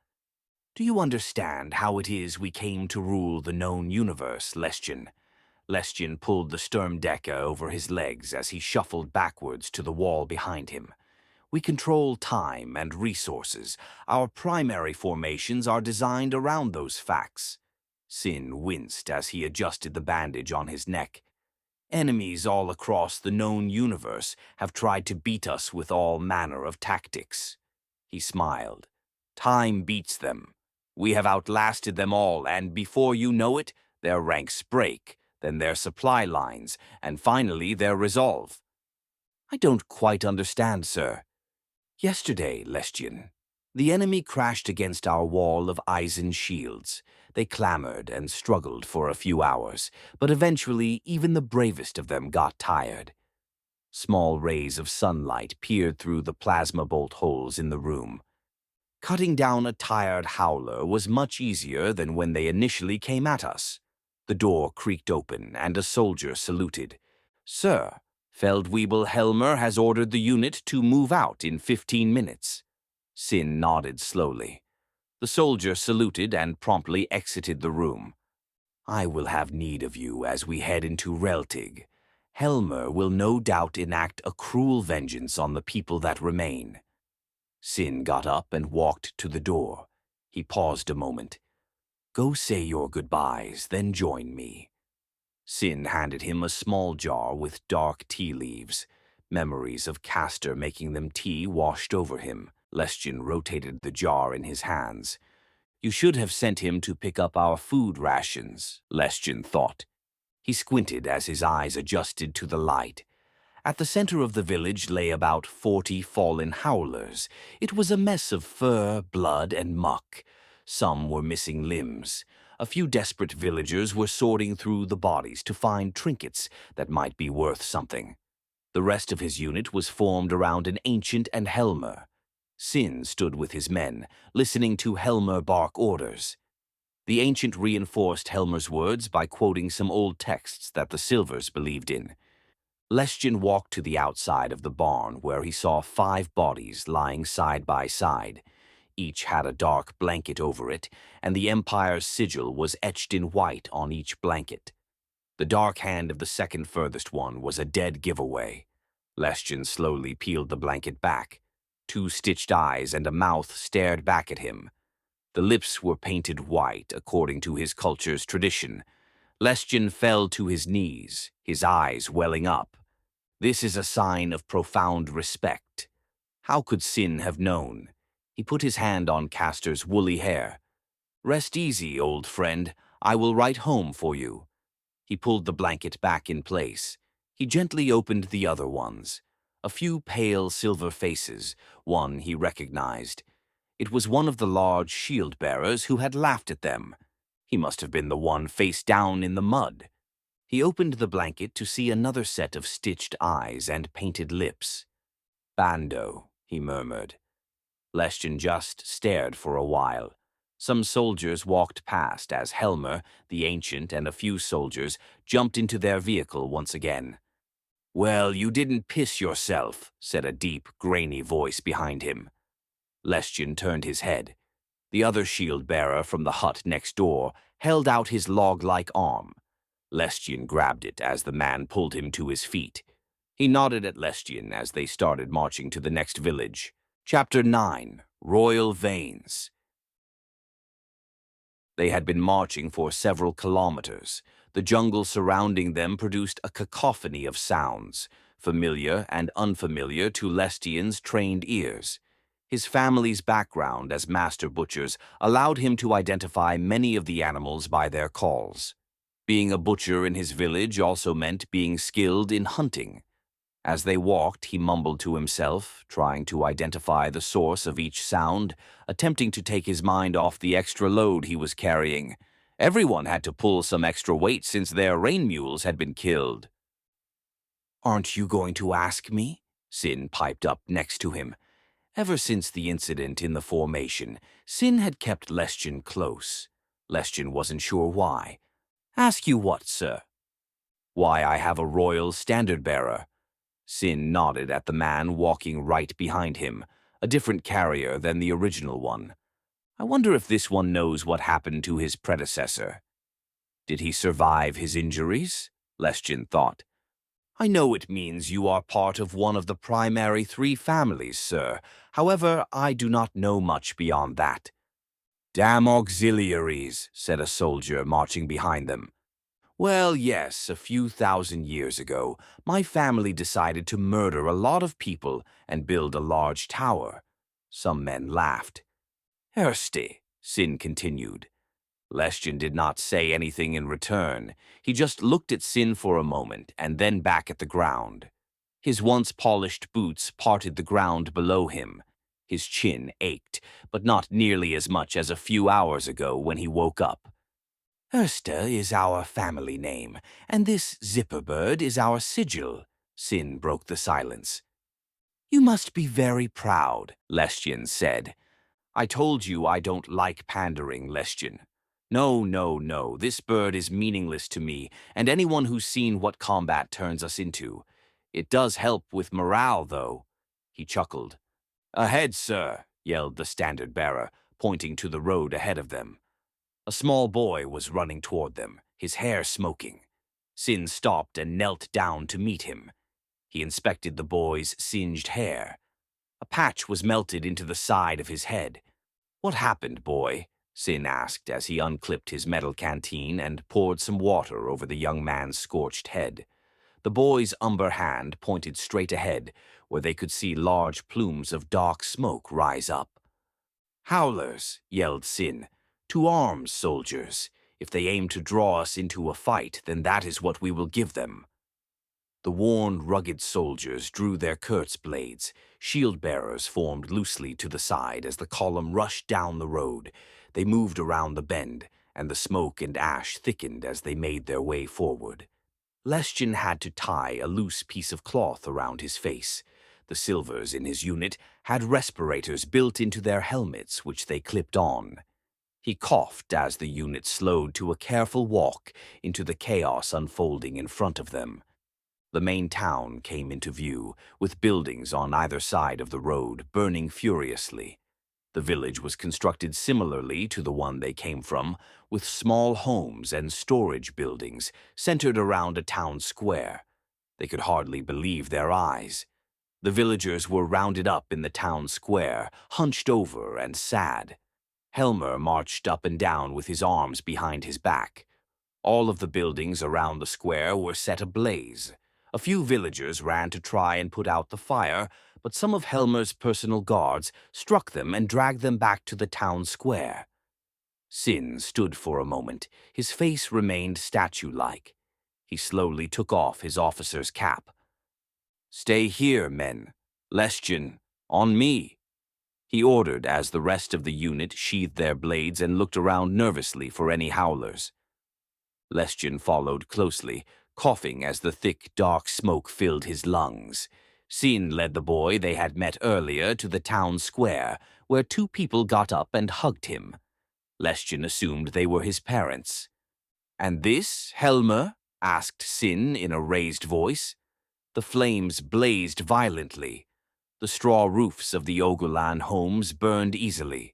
"Do you understand how it is we came to rule the known universe, Lestjen?" Lestjen pulled the Sturmdecker over his legs as he shuffled backwards to the wall behind him. "We control time and resources. Our primary formations are designed around those facts." Sin winced as he adjusted the bandage on his neck. "Enemies all across the known universe have tried to beat us with all manner of tactics." He smiled. "Time beats them. We have outlasted them all, and before you know it, their ranks break, then their supply lines, and finally their resolve." "I don't quite understand, sir." "Yesterday, Lestjen, the enemy crashed against our wall of Eisen shields. They clamored and struggled for a few hours, but eventually even the bravest of them got tired." Small rays of sunlight peered through the plasma bolt holes in the room. "Cutting down a tired howler was much easier than when they initially came at us." The door creaked open, and a soldier saluted. "Sir, Feldwebel Helmer has ordered the unit to move out in 15 minutes. Sin nodded slowly. The soldier saluted and promptly exited the room. "I will have need of you as we head into Reltig. Helmer will no doubt enact a cruel vengeance on the people that remain." Sin got up and walked to the door. He paused a moment. "Go say your goodbyes, then join me." Sin handed him a small jar with dark tea leaves. Memories of Castor making them tea washed over him. Lestjen rotated the jar in his hands. "You should have sent him to pick up our food rations," Lestjen thought. He squinted as his eyes adjusted to the light. At the center of the village lay about 40 fallen howlers. It was a mess of fur, blood, and muck. Some were missing limbs. A few desperate villagers were sorting through the bodies to find trinkets that might be worth something. The rest of his unit was formed around an ancient and Helmer. Sin stood with his men, listening to Helmer bark orders. The ancient reinforced Helmer's words by quoting some old texts that the Silvers believed in. Lestjen walked to the outside of the barn where he saw 5 bodies lying side by side. Each had a dark blanket over it, and the Empire's sigil was etched in white on each blanket. The dark hand of the second furthest one was a dead giveaway. Lestjen slowly peeled the blanket back. 2 stitched eyes and a mouth stared back at him. The lips were painted white according to his culture's tradition. Lestjen fell to his knees, his eyes welling up. This is a sign of profound respect. How could Sin have known? He put his hand on Castor's woolly hair. "Rest easy, old friend. I will write home for you." He pulled the blanket back in place. He gently opened the other ones. A few pale silver faces, one he recognized. It was one of the large shield-bearers who had laughed at them. He must have been the one face down in the mud. He opened the blanket to see another set of stitched eyes and painted lips. "Bando," he murmured. Lestjen just stared for a while. Some soldiers walked past as Helmer, the Ancient, and a few soldiers jumped into their vehicle once again. "Well, you didn't piss yourself," said a deep, grainy voice behind him. Lestjen turned his head. The other shield-bearer from the hut next door held out his log-like arm. Lestjen grabbed it as the man pulled him to his feet. He nodded at Lestjen as they started marching to the next village. Chapter 9. Royal Veins. They had been marching for several kilometers. The jungle surrounding them produced a cacophony of sounds, familiar and unfamiliar to Lestjen's trained ears. His family's background as master butchers allowed him to identify many of the animals by their calls. Being a butcher in his village also meant being skilled in hunting. As they walked, he mumbled to himself, trying to identify the source of each sound, attempting to take his mind off the extra load he was carrying. Everyone had to pull some extra weight since their rain mules had been killed. "Aren't you going to ask me?" Sin piped up next to him. Ever since the incident in the formation, Sin had kept Lestion close. Lestion wasn't sure why. "Ask you what, sir?" "Why I have a royal standard-bearer." Sin nodded at the man walking right behind him, a different carrier than the original one. "I wonder if this one knows what happened to his predecessor." "Did he survive his injuries?" Lestion thought. "I know it means you are part of one of the primary 3 families, sir. However, I do not know much beyond that." "Damn auxiliaries," said a soldier marching behind them. "Well, yes, a few thousand years ago, my family decided to murder a lot of people and build a large tower." Some men laughed. "Erste," Sin continued. Lestion did not say anything in return. He just looked at Sin for a moment and then back at the ground. His once polished boots parted the ground below him. His chin ached, but not nearly as much as a few hours ago when he woke up. "Erste is our family name, and this zipper bird is our sigil." Sin broke the silence. "You must be very proud," Lestion said. "I told you I don't like pandering, Lestion. No, no, no, this bird is meaningless to me and anyone who's seen what combat turns us into. It does help with morale, though." He chuckled. "Ahead, sir," yelled the standard-bearer, pointing to the road ahead of them. A small boy was running toward them, his hair smoking. Sin stopped and knelt down to meet him. He inspected the boy's singed hair. A patch was melted into the side of his head. "What happened, boy?" Sin asked as he unclipped his metal canteen and poured some water over the young man's scorched head. The boy's umber hand pointed straight ahead, where they could see large plumes of dark smoke rise up. "Howlers," yelled Sin. "To arms, soldiers. If they aim to draw us into a fight, then that is what we will give them." The worn, rugged soldiers drew their Kurtz blades. Shield-bearers formed loosely to the side as the column rushed down the road. They moved around the bend, and the smoke and ash thickened as they made their way forward. Lestion had to tie a loose piece of cloth around his face. The Silvers in his unit had respirators built into their helmets, which they clipped on. He coughed as the unit slowed to a careful walk into the chaos unfolding in front of them. The main town came into view, with buildings on either side of the road burning furiously. The village was constructed similarly to the one they came from, with small homes and storage buildings centered around a town square. They could hardly believe their eyes. The villagers were rounded up in the town square, hunched over and sad. Helmer marched up and down with his arms behind his back. All of the buildings around the square were set ablaze. A few villagers ran to try and put out the fire, but some of Helmer's personal guards struck them and dragged them back to the town square. Sin stood for a moment. His face remained statue-like. He slowly took off his officer's cap. "Stay here, men. Lestion, on me," he ordered as the rest of the unit sheathed their blades and looked around nervously for any howlers. Lestion followed closely, coughing as the thick, dark smoke filled his lungs. Sin led the boy they had met earlier to the town square, where 2 people got up and hugged him. Lestion assumed they were his parents. "And this, Helmer?" asked Sin in a raised voice. The flames blazed violently. The straw roofs of the Ogulan homes burned easily.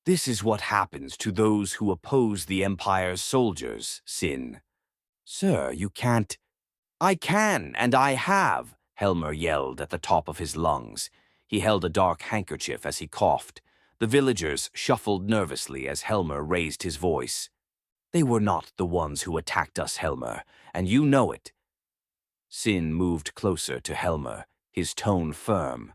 "This is what happens to those who oppose the Empire's soldiers, Sin." "Sir, you can't—" "I can, and I have," Helmer yelled at the top of his lungs. He held a dark handkerchief as he coughed. The villagers shuffled nervously as Helmer raised his voice. "They were not the ones who attacked us, Helmer, and you know it." Sin moved closer to Helmer, his tone firm.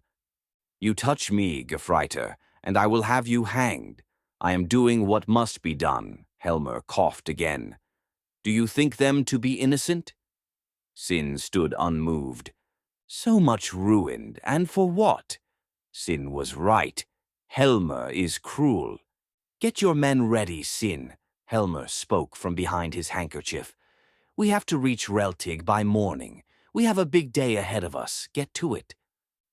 "You touch me, Gefreiter, and I will have you hanged. I am doing what must be done." Helmer coughed again. Do you think them to be innocent? Sin stood unmoved. So much ruined, and for what? Sin was right. Helmer is cruel. Get your men ready, Sin. Helmer spoke from behind his handkerchief. We have to reach Reltig by morning. We have a big day ahead of us. Get to it.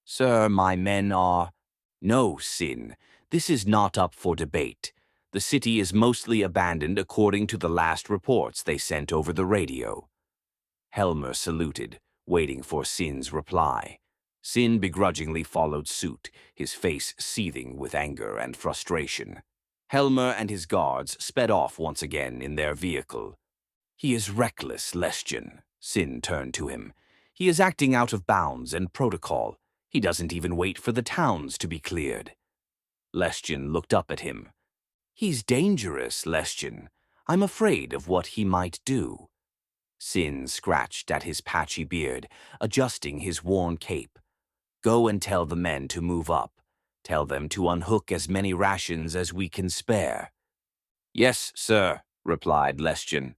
Sir, my men are... No, Sin. This is not up for debate. The city is mostly abandoned according to the last reports they sent over the radio. Helmer saluted, waiting for Sin's reply. Sin begrudgingly followed suit, his face seething with anger and frustration. Helmer and his guards sped off once again in their vehicle. He is reckless, Lestion. Sin turned to him. He is acting out of bounds and protocol. He doesn't even wait for the towns to be cleared. Lestion looked up at him. He's dangerous, Lestion. I'm afraid of what he might do. Sin scratched at his patchy beard, adjusting his worn cape. Go and tell the men to move up. Tell them to unhook as many rations as we can spare. Yes, sir, replied Lestion.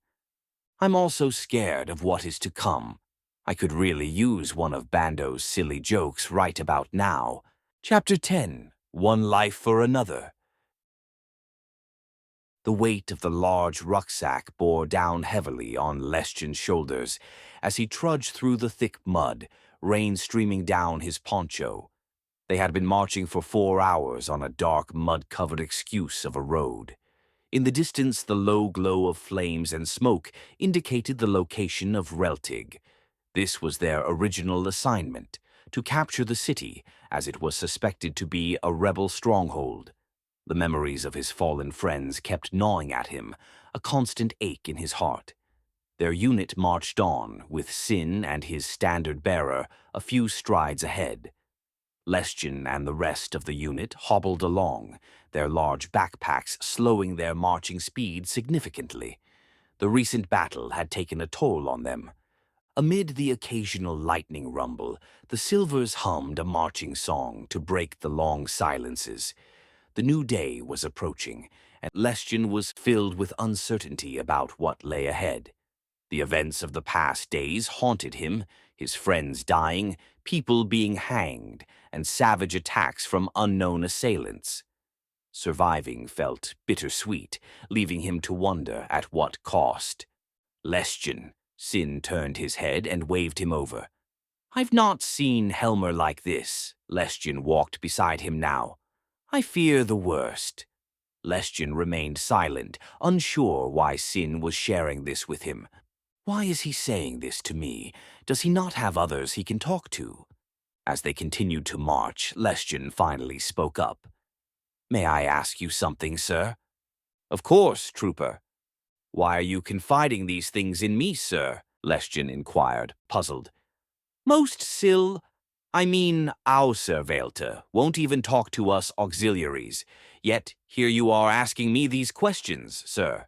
I'm also scared of what is to come. I could really use one of Bando's silly jokes right about now. Chapter 10, One Life for Another. The weight of the large rucksack bore down heavily on Lestion's shoulders as he trudged through the thick mud, rain streaming down his poncho. They had been marching for 4 hours on a dark, mud-covered excuse of a road. In the distance, the low glow of flames and smoke indicated the location of Reltig. This was their original assignment, to capture the city, as it was suspected to be a rebel stronghold. The memories of his fallen friends kept gnawing at him, a constant ache in his heart. Their unit marched on, with Sin and his standard-bearer a few strides ahead. Lestion and the rest of the unit hobbled along, their large backpacks slowing their marching speed significantly. The recent battle had taken a toll on them. Amid the occasional lightning rumble, the Silvers hummed a marching song to break the long silences. The new day was approaching, and Lestion was filled with uncertainty about what lay ahead. The events of the past days haunted him, his friends dying, people being hanged, and savage attacks from unknown assailants. Surviving felt bittersweet, leaving him to wonder at what cost. Lestion. Sin turned his head and waved him over. I've not seen Helmer like this. Lestion walked beside him now. I fear the worst. Lestion remained silent, unsure why Sin was sharing this with him. Why is he saying this to me? Does he not have others he can talk to? As they continued to march, Lestion finally spoke up. May I ask you something, sir? Of course, trooper. Why are you confiding these things in me, sir? Lestion inquired, puzzled. Most Auserwählte won't even talk to us auxiliaries. Yet here you are asking me these questions, sir.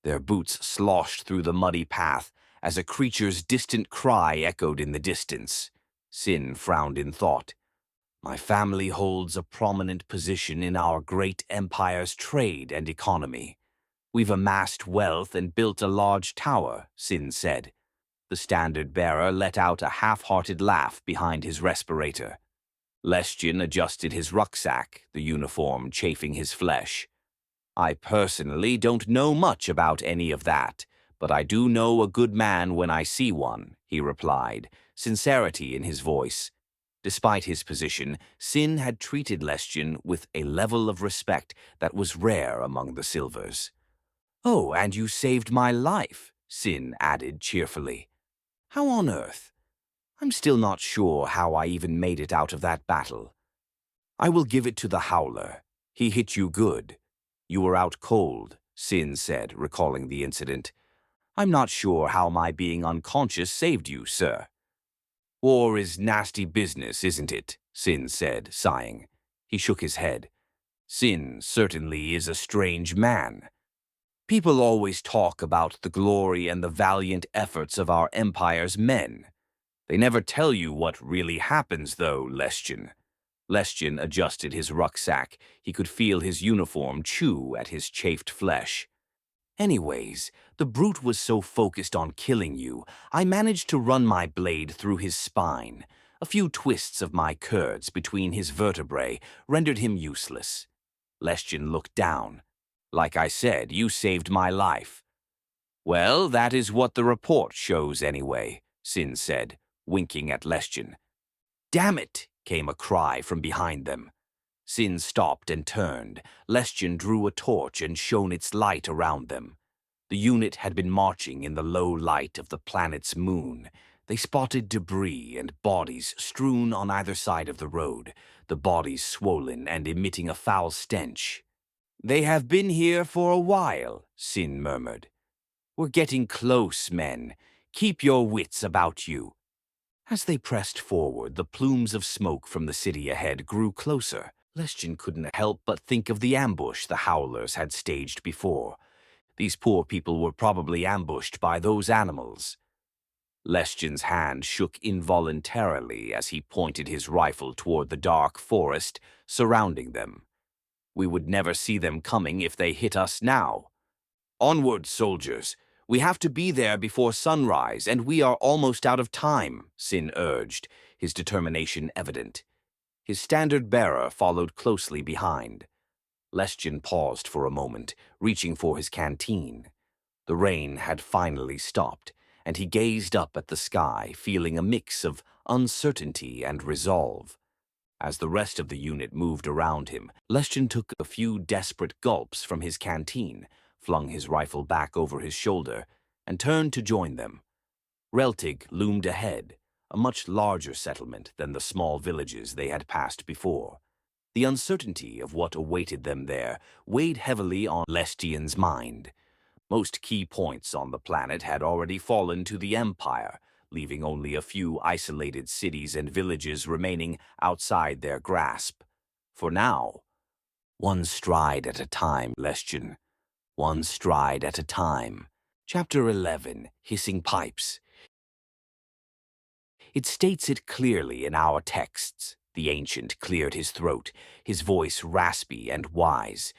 Their boots sloshed through the muddy path as a creature's distant cry echoed in the distance. Sin frowned in thought. My family holds a prominent position in our great empire's trade and economy. We've amassed wealth and built a large tower, Sin said. The standard-bearer let out a half-hearted laugh behind his respirator. Lestion adjusted his rucksack, the uniform chafing his flesh. I personally don't know much about any of that, but I do know a good man when I see one, he replied, sincerity in his voice. Despite his position, Sin had treated Lestion with a level of respect that was rare among the Silvers. Oh, and you saved my life, Sin added cheerfully. How on earth? I'm still not sure how I even made it out of that battle. I will give it to the Howler. He hit you good. You were out cold, Sin said, recalling the incident. I'm not sure how my being unconscious saved you, sir. War is nasty business, isn't it? Sin said, sighing. He shook his head. Sin certainly is a strange man. People always talk about the glory and the valiant efforts of our empire's men. They never tell you what really happens, though, Lestion. Lestion adjusted his rucksack. He could feel his uniform chew at his chafed flesh. Anyways, the brute was so focused on killing you, I managed to run my blade through his spine. A few twists of my curds between his vertebrae rendered him useless. Lestjen looked down. Like I said, you saved my life. Well, that is what the report shows anyway, Sin said, winking at Lestjen. Damn it, came a cry from behind them. Sin stopped and turned. Lestjen drew a torch and shone its light around them. The unit had been marching in the low light of the planet's moon. They spotted debris and bodies strewn on either side of the road, the bodies swollen and emitting a foul stench. They have been here for a while, Sin murmured. We're getting close, men. Keep your wits about you. As they pressed forward, the plumes of smoke from the city ahead grew closer. Lestjen couldn't help but think of the ambush the Howlers had staged before. These poor people were probably ambushed by those animals. Lestjen's hand shook involuntarily as he pointed his rifle toward the dark forest surrounding them. We would never see them coming if they hit us now. Onward, soldiers! We have to be there before sunrise, and we are almost out of time, Sin urged, his determination evident. His standard bearer followed closely behind. Lestjen paused for a moment, reaching for his canteen. The rain had finally stopped, and he gazed up at the sky, feeling a mix of uncertainty and resolve. As the rest of the unit moved around him, Lestjen took a few desperate gulps from his canteen, flung his rifle back over his shoulder, and turned to join them. Reltig loomed ahead, a much larger settlement than the small villages they had passed before. The uncertainty of what awaited them there weighed heavily on Lestjen's mind. Most key points on the planet had already fallen to the Empire, leaving only a few isolated cities and villages remaining outside their grasp. For now, one stride at a time, Lestjen. One stride at a time. Chapter 11, Hissing Pipes. It states it clearly in our texts. The ancient cleared his throat, his voice raspy and wise.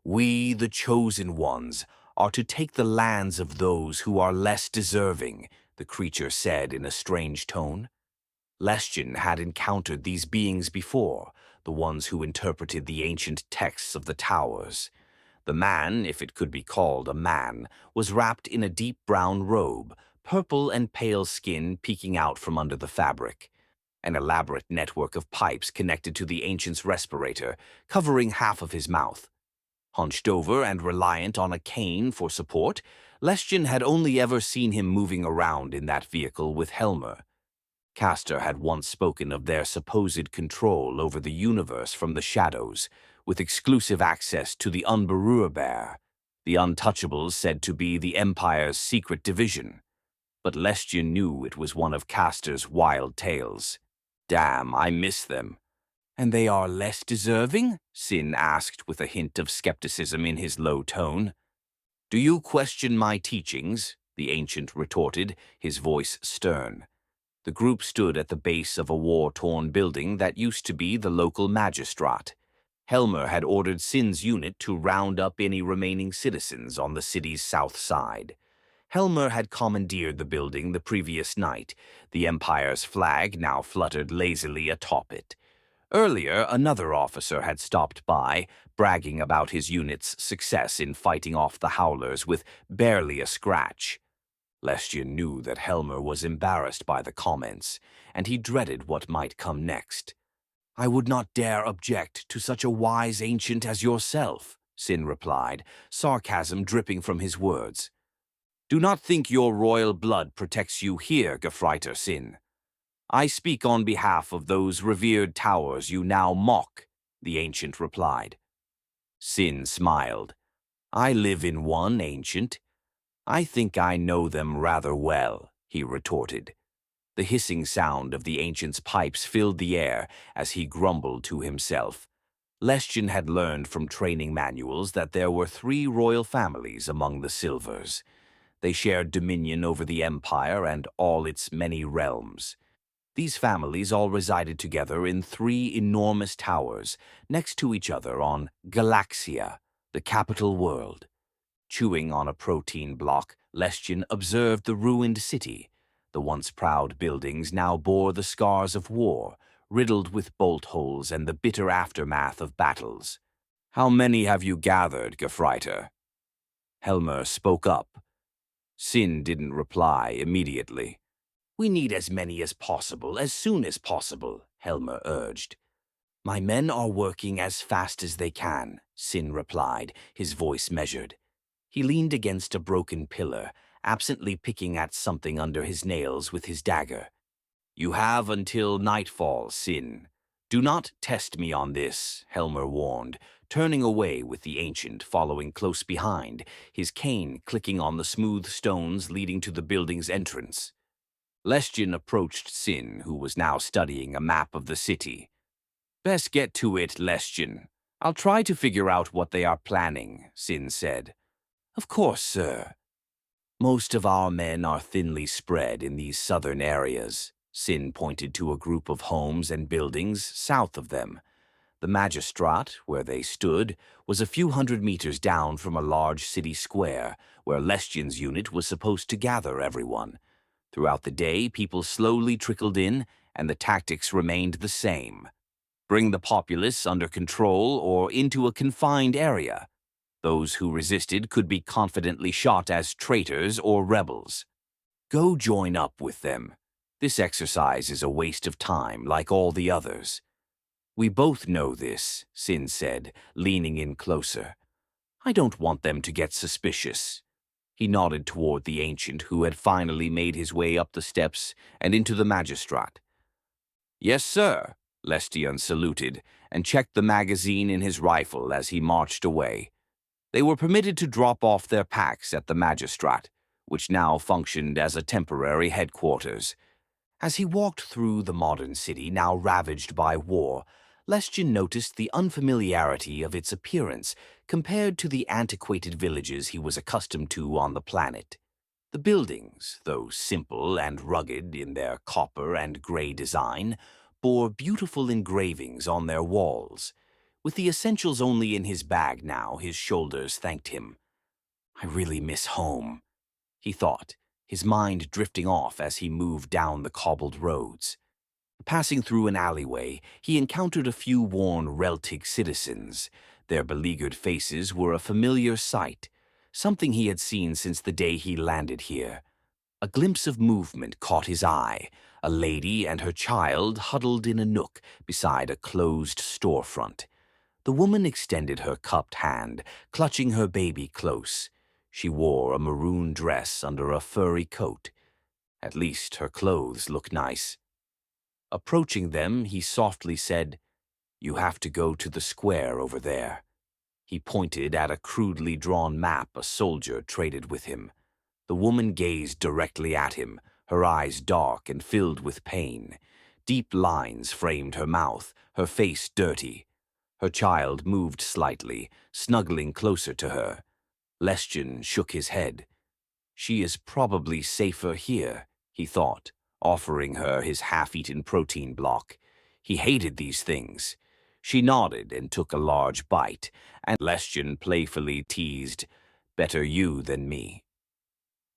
We, the chosen ones, are to take the lands of those who are less deserving, the creature said in a strange tone. Lestjen had encountered these beings before, the ones who interpreted the ancient texts of the towers. The man, if it could be called a man, was wrapped in a deep brown robe, purple and pale skin peeking out from under the fabric. An elaborate network of pipes connected to the ancient's respirator, covering half of his mouth. Hunched over and reliant on a cane for support, Lestjen had only ever seen him moving around in that vehicle with Helmer. Castor had once spoken of their supposed control over the universe from the shadows, with exclusive access to the Unberührbar, the Untouchables said to be the Empire's secret division. But Lestjen knew it was one of Castor's wild tales. Damn, I miss them. And they are less deserving? Sin asked with a hint of skepticism in his low tone. Do you question my teachings? The ancient retorted, his voice stern. The group stood at the base of a war-torn building that used to be the local magistrate. Helmer had ordered Sin's unit to round up any remaining citizens on the city's south side. Helmer had commandeered the building the previous night. The Empire's flag now fluttered lazily atop it. Earlier, another officer had stopped by, bragging about his unit's success in fighting off the Howlers with barely a scratch. Lestjen knew that Helmer was embarrassed by the comments, and he dreaded what might come next. I would not dare object to such a wise ancient as yourself, Sin replied, sarcasm dripping from his words. Do not think your royal blood protects you here, Gefreiter Sin. I speak on behalf of those revered towers you now mock, the ancient replied. Sin smiled. I live in one, ancient. I think I know them rather well, he retorted. The hissing sound of the ancient's pipes filled the air as he grumbled to himself. Lestjen had learned from training manuals that there were 3 royal families among the Silvers. They shared dominion over the Empire and all its many realms. These families all resided together in 3 enormous towers next to each other on Galaxia, the capital world. Chewing on a protein block, Lestjan observed the ruined city. The once proud buildings now bore the scars of war, riddled with bolt holes and the bitter aftermath of battles. "How many have you gathered, Gefreiter?" Helmer spoke up. Sin didn't reply immediately. "We need as many as possible, as soon as possible," Helmer urged. "My men are working as fast as they can," Sin replied, his voice measured. He leaned against a broken pillar, absently picking at something under his nails with his dagger. "You have until nightfall, Sin. Do not test me on this," Helmer warned, turning away with the ancient following close behind, his cane clicking on the smooth stones leading to the building's entrance. Lestjan approached Sin, who was now studying a map of the city. "Best get to it, Lestjan. I'll try to figure out what they are planning," Sin said. "Of course, sir." "Most of our men are thinly spread in these southern areas." Sin pointed to a group of homes and buildings south of them. The Magistrat, where they stood, was a few hundred meters down from a large city square, where Lestjan's unit was supposed to gather everyone. Throughout the day, people slowly trickled in, and the tactics remained the same. Bring the populace under control or into a confined area. Those who resisted could be confidently shot as traitors or rebels. Go join up with them. This exercise is a waste of time, like all the others. "We both know this," Sin said, leaning in closer. "I don't want them to get suspicious." He nodded toward the ancient who had finally made his way up the steps and into the Magistrat. "Yes, sir," Lestjan saluted and checked the magazine in his rifle as he marched away. They were permitted to drop off their packs at the Magistrat, which now functioned as a temporary headquarters. As he walked through the modern city, now ravaged by war, Lestjan noticed the unfamiliarity of its appearance compared to the antiquated villages he was accustomed to on the planet. The buildings, though simple and rugged in their copper and gray design, bore beautiful engravings on their walls. With the essentials only in his bag now, his shoulders thanked him. "I really miss home," he thought, his mind drifting off as he moved down the cobbled roads. Passing through an alleyway, he encountered a few worn Reltic citizens. Their beleaguered faces were a familiar sight, something he had seen since the day he landed here. A glimpse of movement caught his eye, a lady and her child huddled in a nook beside a closed storefront. The woman extended her cupped hand, clutching her baby close. She wore a maroon dress under a furry coat. At least her clothes looked nice. Approaching them, he softly said, "You have to go to the square over there." He pointed at a crudely drawn map a soldier traded with him. The woman gazed directly at him, her eyes dark and filled with pain. Deep lines framed her mouth, her face dirty. Her child moved slightly, snuggling closer to her. Lestjan shook his head. "She is probably safer here," he thought, offering her his half-eaten protein block. He hated these things. She nodded and took a large bite, and Lestjan playfully teased, "Better you than me."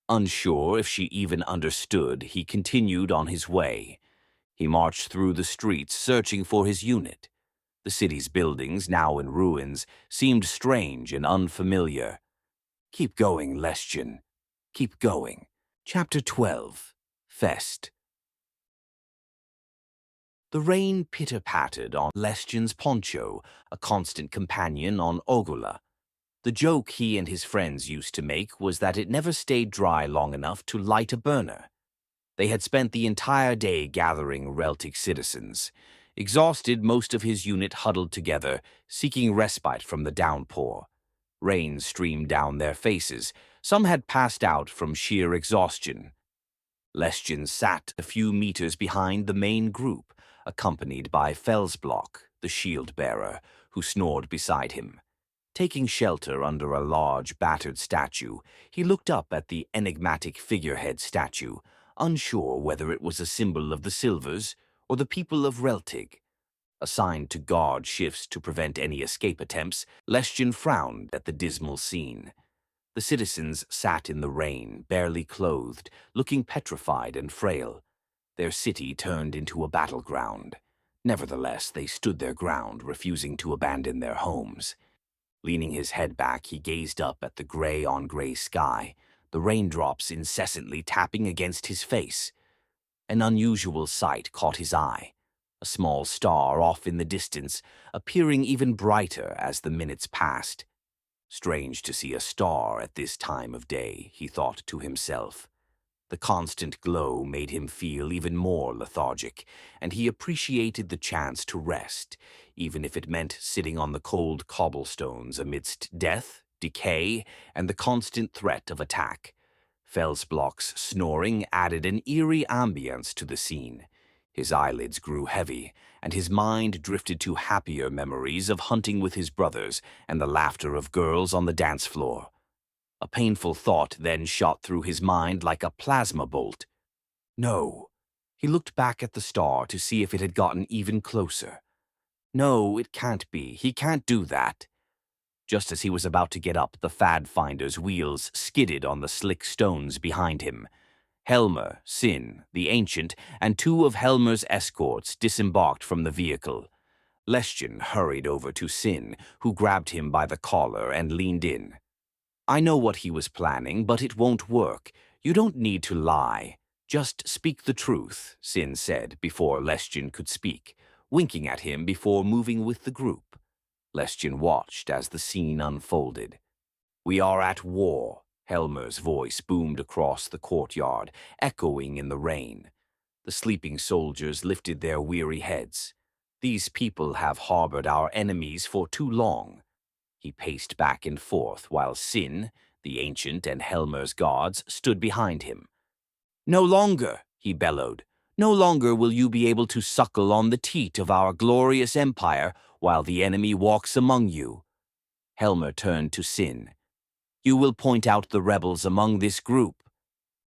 Unsure if she even understood, he continued on his way. He marched through the streets, searching for his unit. The city's buildings, now in ruins, seemed strange and unfamiliar. "Keep going, Lestjan. Keep going." Chapter 12. Fest. The rain pitter-pattered on Lestjan's poncho, a constant companion on Ogula. The joke he and his friends used to make was that it never stayed dry long enough to light a burner. They had spent the entire day gathering Reltic citizens. Exhausted, most of his unit huddled together, seeking respite from the downpour. Rain streamed down their faces. Some had passed out from sheer exhaustion. Lestjan sat a few meters behind the main group, accompanied by Felsblock, the shield-bearer, who snored beside him. Taking shelter under a large, battered statue, he looked up at the enigmatic figurehead statue, unsure whether it was a symbol of the Silvers or the people of Reltig. Assigned to guard shifts to prevent any escape attempts, Lestjan frowned at the dismal scene. The citizens sat in the rain, barely clothed, looking petrified and frail. Their city turned into a battleground. Nevertheless, they stood their ground, refusing to abandon their homes. Leaning his head back, he gazed up at the gray-on-gray sky, the raindrops incessantly tapping against his face. An unusual sight caught his eye. A small star off in the distance, appearing even brighter as the minutes passed. Strange to see a star at this time of day, he thought to himself. The constant glow made him feel even more lethargic, and he appreciated the chance to rest, even if it meant sitting on the cold cobblestones amidst death, decay, and the constant threat of attack. Felsblock's snoring added an eerie ambience to the scene. His eyelids grew heavy, and his mind drifted to happier memories of hunting with his brothers and the laughter of girls on the dance floor. A painful thought then shot through his mind like a plasma bolt. No. He looked back at the star to see if it had gotten even closer. No, it can't be. He can't do that. Just as he was about to get up, the Fadfinder's wheels skidded on the slick stones behind him. Helmer, Sin, the Ancient, and two of Helmer's escorts disembarked from the vehicle. Leschan hurried over to Sin, who grabbed him by the collar and leaned in. I know what he was planning, but it won't work. You don't need to lie. Just speak the truth, Sin said before Leschan could speak, winking at him before moving with the group. Leschan watched as the scene unfolded. We are at war, Helmer's voice boomed across the courtyard, echoing in the rain. The sleeping soldiers lifted their weary heads. These people have harbored our enemies for too long. He paced back and forth while Sin, the Ancient, and Helmer's guards stood behind him. No longer, he bellowed. No longer will you be able to suckle on the teat of our glorious empire while the enemy walks among you. Helmer turned to Sin. You will point out the rebels among this group.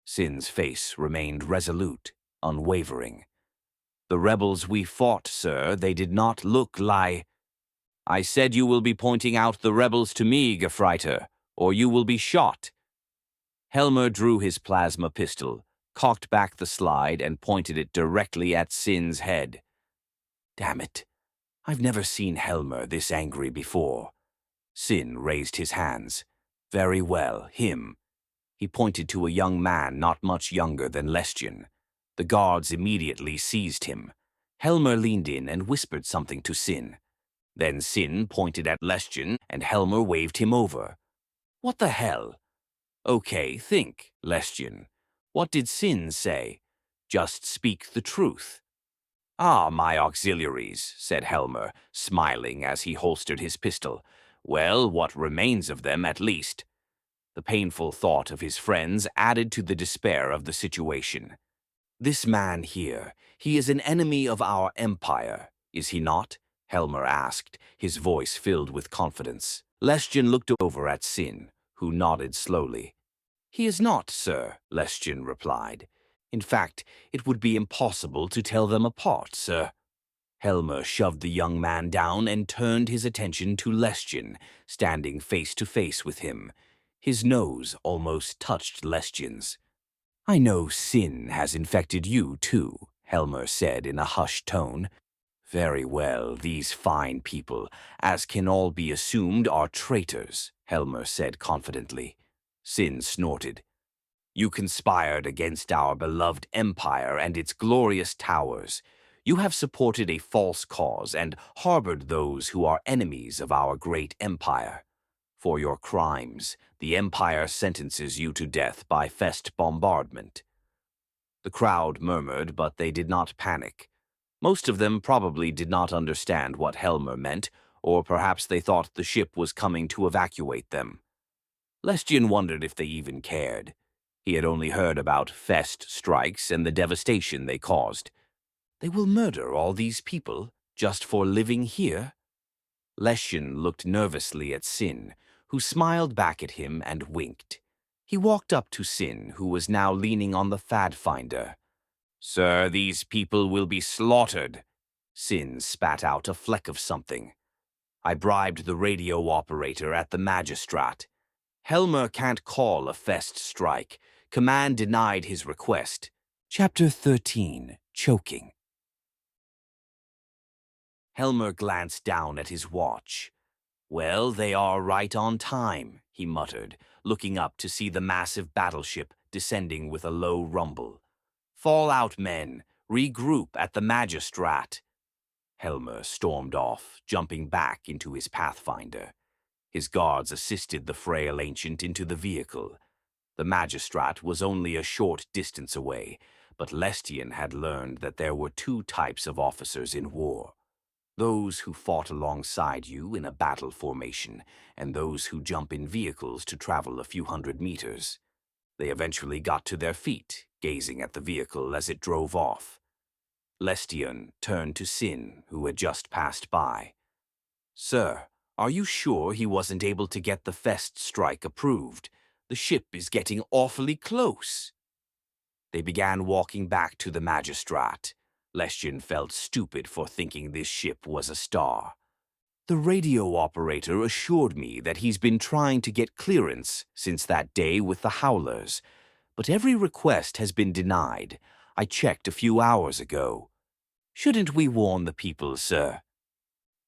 Sin's face remained resolute, unwavering. The rebels we fought, sir, they did not look like... I said you will be pointing out the rebels to me, Gefreiter, or you will be shot. Helmer drew his plasma pistol, cocked back the slide, and pointed it directly at Sin's head. Damn it. I've never seen Helmer this angry before. Sin raised his hands. Very well, him. He pointed to a young man not much younger than Leschan. The guards immediately seized him. Helmer leaned in and whispered something to Sin. Then Sin pointed at Leschan, and Helmer waved him over. What the hell? Okay, think, Leschan. What did Sin say? Just speak the truth. Ah, my auxiliaries, said Helmer, smiling as he holstered his pistol. Well, what remains of them, at least. The painful thought of his friends added to the despair of the situation. This man here, he is an enemy of our empire, is he not? Helmer asked, his voice filled with confidence. Leschan looked over at Sin, who nodded slowly. He is not, sir, Leschan replied. In fact, it would be impossible to tell them apart, sir. Helmer shoved the young man down and turned his attention to Leschan, standing face to face with him. His nose almost touched Leschan's. I know Sin has infected you, too, Helmer said in a hushed tone. Very well, these fine people, as can all be assumed, are traitors, Helmer said confidently. Sin snorted. You conspired against our beloved empire and its glorious towers. You have supported a false cause and harbored those who are enemies of our great empire. For your crimes, the empire sentences you to death by fest bombardment. The crowd murmured, but they did not panic. Most of them probably did not understand what Helmer meant, or perhaps they thought the ship was coming to evacuate them. Leschan wondered if they even cared. He had only heard about Fest strikes and the devastation they caused. They will murder all these people just for living here? Leschan looked nervously at Sin, who smiled back at him and winked. He walked up to Sin, who was now leaning on the Fadfinder. Sir, these people will be slaughtered. Sin spat out a fleck of something. I bribed the radio operator at the Magistrat. Helmer can't call a fest strike. Command denied his request. Chapter 13. Choking. Helmer glanced down at his watch. Well, they are right on time, he muttered, looking up to see the massive battleship descending with a low rumble. Fall out, men. Regroup at the Magistrat. Helmer stormed off, jumping back into his Pathfinder. His guards assisted the frail ancient into the vehicle. The Magistrat was only a short distance away, but Lestian had learned that there were two types of officers in war. Those who fought alongside you in a battle formation, and those who jump in vehicles to travel a few hundred meters. They eventually got to their feet, gazing at the vehicle as it drove off. Lestian turned to Sin, who had just passed by. "Sir, are you sure he wasn't able to get the fest strike approved? The ship is getting awfully close." They began walking back to the Magistrat. Lestian felt stupid for thinking this ship was a star. "The radio operator assured me that he's been trying to get clearance since that day with the Howlers, but every request has been denied. I checked a few hours ago. Shouldn't we warn the people, sir?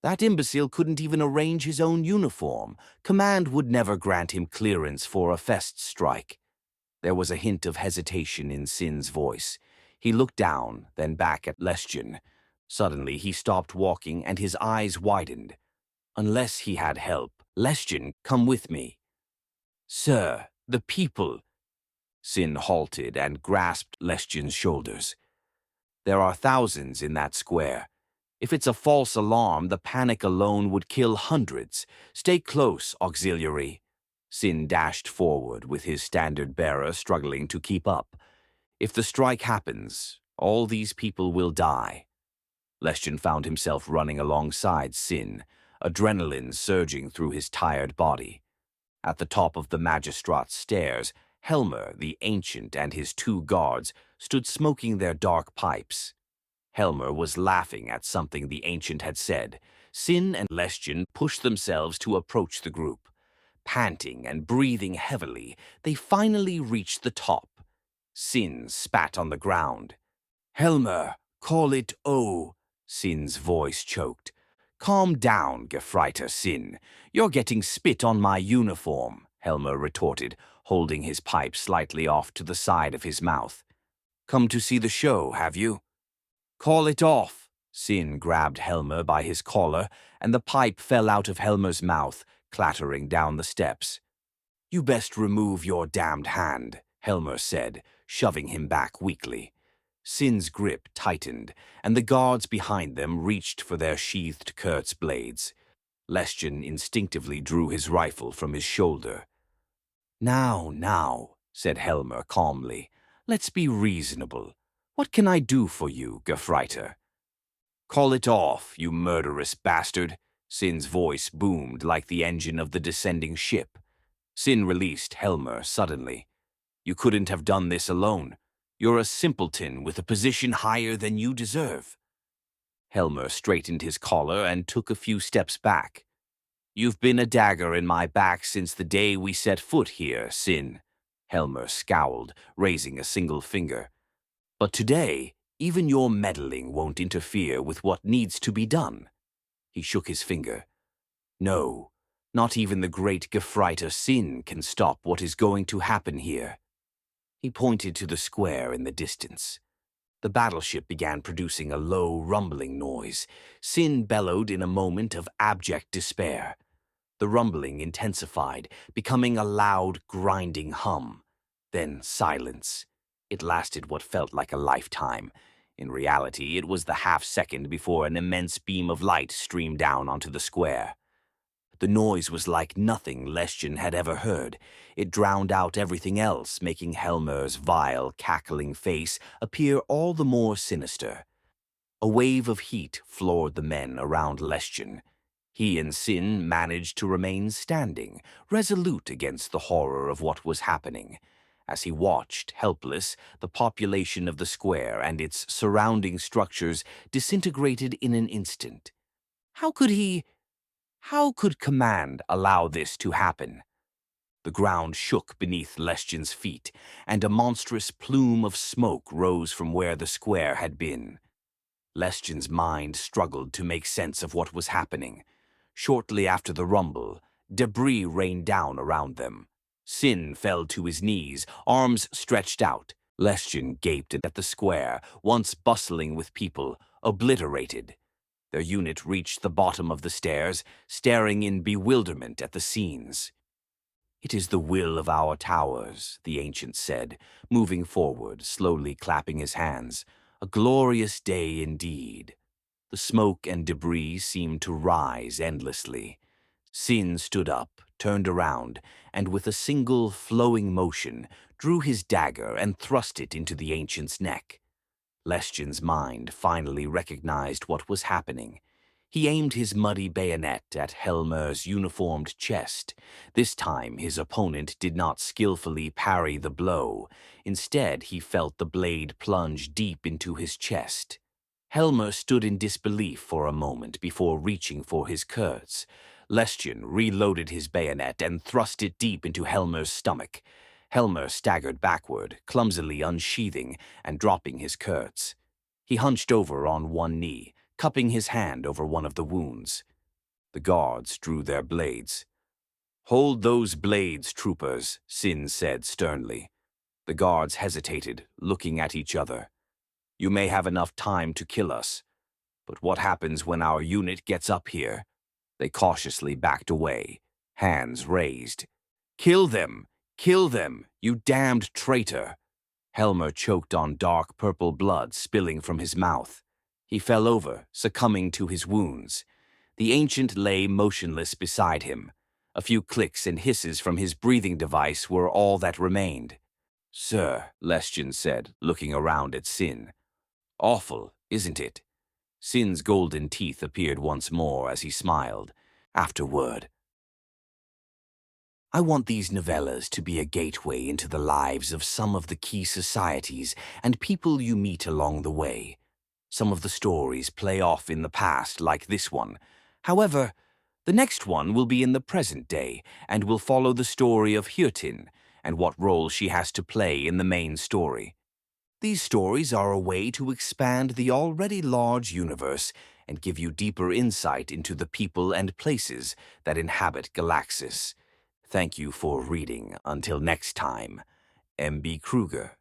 That imbecile couldn't even arrange his own uniform. Command would never grant him clearance for a fest strike." There was a hint of hesitation in Sin's voice. He looked down, then back at Lestian. Suddenly he stopped walking and his eyes widened. "Unless he had help, Lestian, come with me." "Sir, the people." Sin halted and grasped Lestian's shoulders. "There are thousands in that square. If it's a false alarm, the panic alone would kill hundreds. Stay close, auxiliary." Sin dashed forward with his standard bearer struggling to keep up. "If the strike happens, all these people will die." Lestian found himself running alongside Sin, adrenaline surging through his tired body. At the top of the Magistrat's stairs, Helmer, the Ancient, and his two guards stood smoking their dark pipes. Helmer was laughing at something the Ancient had said. Sin and Lestian pushed themselves to approach the group. Panting and breathing heavily, they finally reached the top. Sin spat on the ground. "Helmer, call it O." Sin's voice choked. "Calm down, Gefreiter Sin. You're getting spit on my uniform," Helmer retorted, holding his pipe slightly off to the side of his mouth. "Come to see the show, have you?" "Call it off." Sin grabbed Helmer by his collar, and the pipe fell out of Helmer's mouth, clattering down the steps. "You best remove your damned hand," Helmer said, shoving him back weakly. Sin's grip tightened, and the guards behind them reached for their sheathed Kurtz blades. Lestian instinctively drew his rifle from his shoulder. Now, said Helmer calmly. "Let's be reasonable. What can I do for you, Gefreiter?" "Call it off, you murderous bastard." Sin's voice boomed like the engine of the descending ship. Sin released Helmer suddenly. "You couldn't have done this alone. You're a simpleton with a position higher than you deserve." Helmer straightened his collar and took a few steps back. "You've been a dagger in my back since the day we set foot here, Sin." Helmer scowled, raising a single finger. "But today, even your meddling won't interfere with what needs to be done." He shook his finger. "No, not even the great Gefreiter Sin can stop what is going to happen here." He pointed to the square in the distance. The battleship began producing a low, rumbling noise. Sin bellowed in a moment of abject despair. The rumbling intensified, becoming a loud, grinding hum. Then silence. It lasted what felt like a lifetime. In reality, it was the half-second before an immense beam of light streamed down onto the square. The noise was like nothing Lestian had ever heard. It drowned out everything else, making Helmer's vile, cackling face appear all the more sinister. A wave of heat floored the men around Lestian. He and Sin managed to remain standing, resolute against the horror of what was happening. As he watched, helpless, the population of the square and its surrounding structures disintegrated in an instant. How could command allow this to happen? The ground shook beneath Lestjan's feet, and a monstrous plume of smoke rose from where the square had been. Lestjan's mind struggled to make sense of what was happening. Shortly after the rumble, debris rained down around them. Sin fell to his knees, arms stretched out. Lestjan gaped at the square, once bustling with people, obliterated. Their unit reached the bottom of the stairs, staring in bewilderment at the scenes. "It is the will of our towers," the ancient said, moving forward, slowly clapping his hands. "A glorious day indeed." The smoke and debris seemed to rise endlessly. Sin stood up, turned around, and with a single flowing motion, drew his dagger and thrust it into the ancient's neck. Lestjan's mind finally recognized what was happening. He aimed his muddy bayonet at Helmer's uniformed chest. This time his opponent did not skillfully parry the blow. Instead, he felt the blade plunge deep into his chest. Helmer stood in disbelief for a moment before reaching for his curts. Lestjan reloaded his bayonet and thrust it deep into Helmer's stomach. Helmer staggered backward, clumsily unsheathing and dropping his curts. He hunched over on one knee, cupping his hand over one of the wounds. The guards drew their blades. "Hold those blades, troopers," Sin said sternly. The guards hesitated, looking at each other. "You may have enough time to kill us, but what happens when our unit gets up here?" They cautiously backed away, hands raised. "Kill them! Kill them, you damned traitor!" Helmer choked on dark purple blood spilling from his mouth. He fell over, succumbing to his wounds. The ancient lay motionless beside him. A few clicks and hisses from his breathing device were all that remained. "Sir," Lestjan said, looking around at Sin. "Awful, isn't it?" Sin's golden teeth appeared once more as he smiled. "Afterword. I want these novellas to be a gateway into the lives of some of the key societies and people you meet along the way. Some of the stories play off in the past, like this one. However, the next one will be in the present day and will follow the story of Hirtin and what role she has to play in the main story. These stories are a way to expand the already large universe and give you deeper insight into the people and places that inhabit Galaxis. Thank you for reading. Until next time, M.B. Kruger.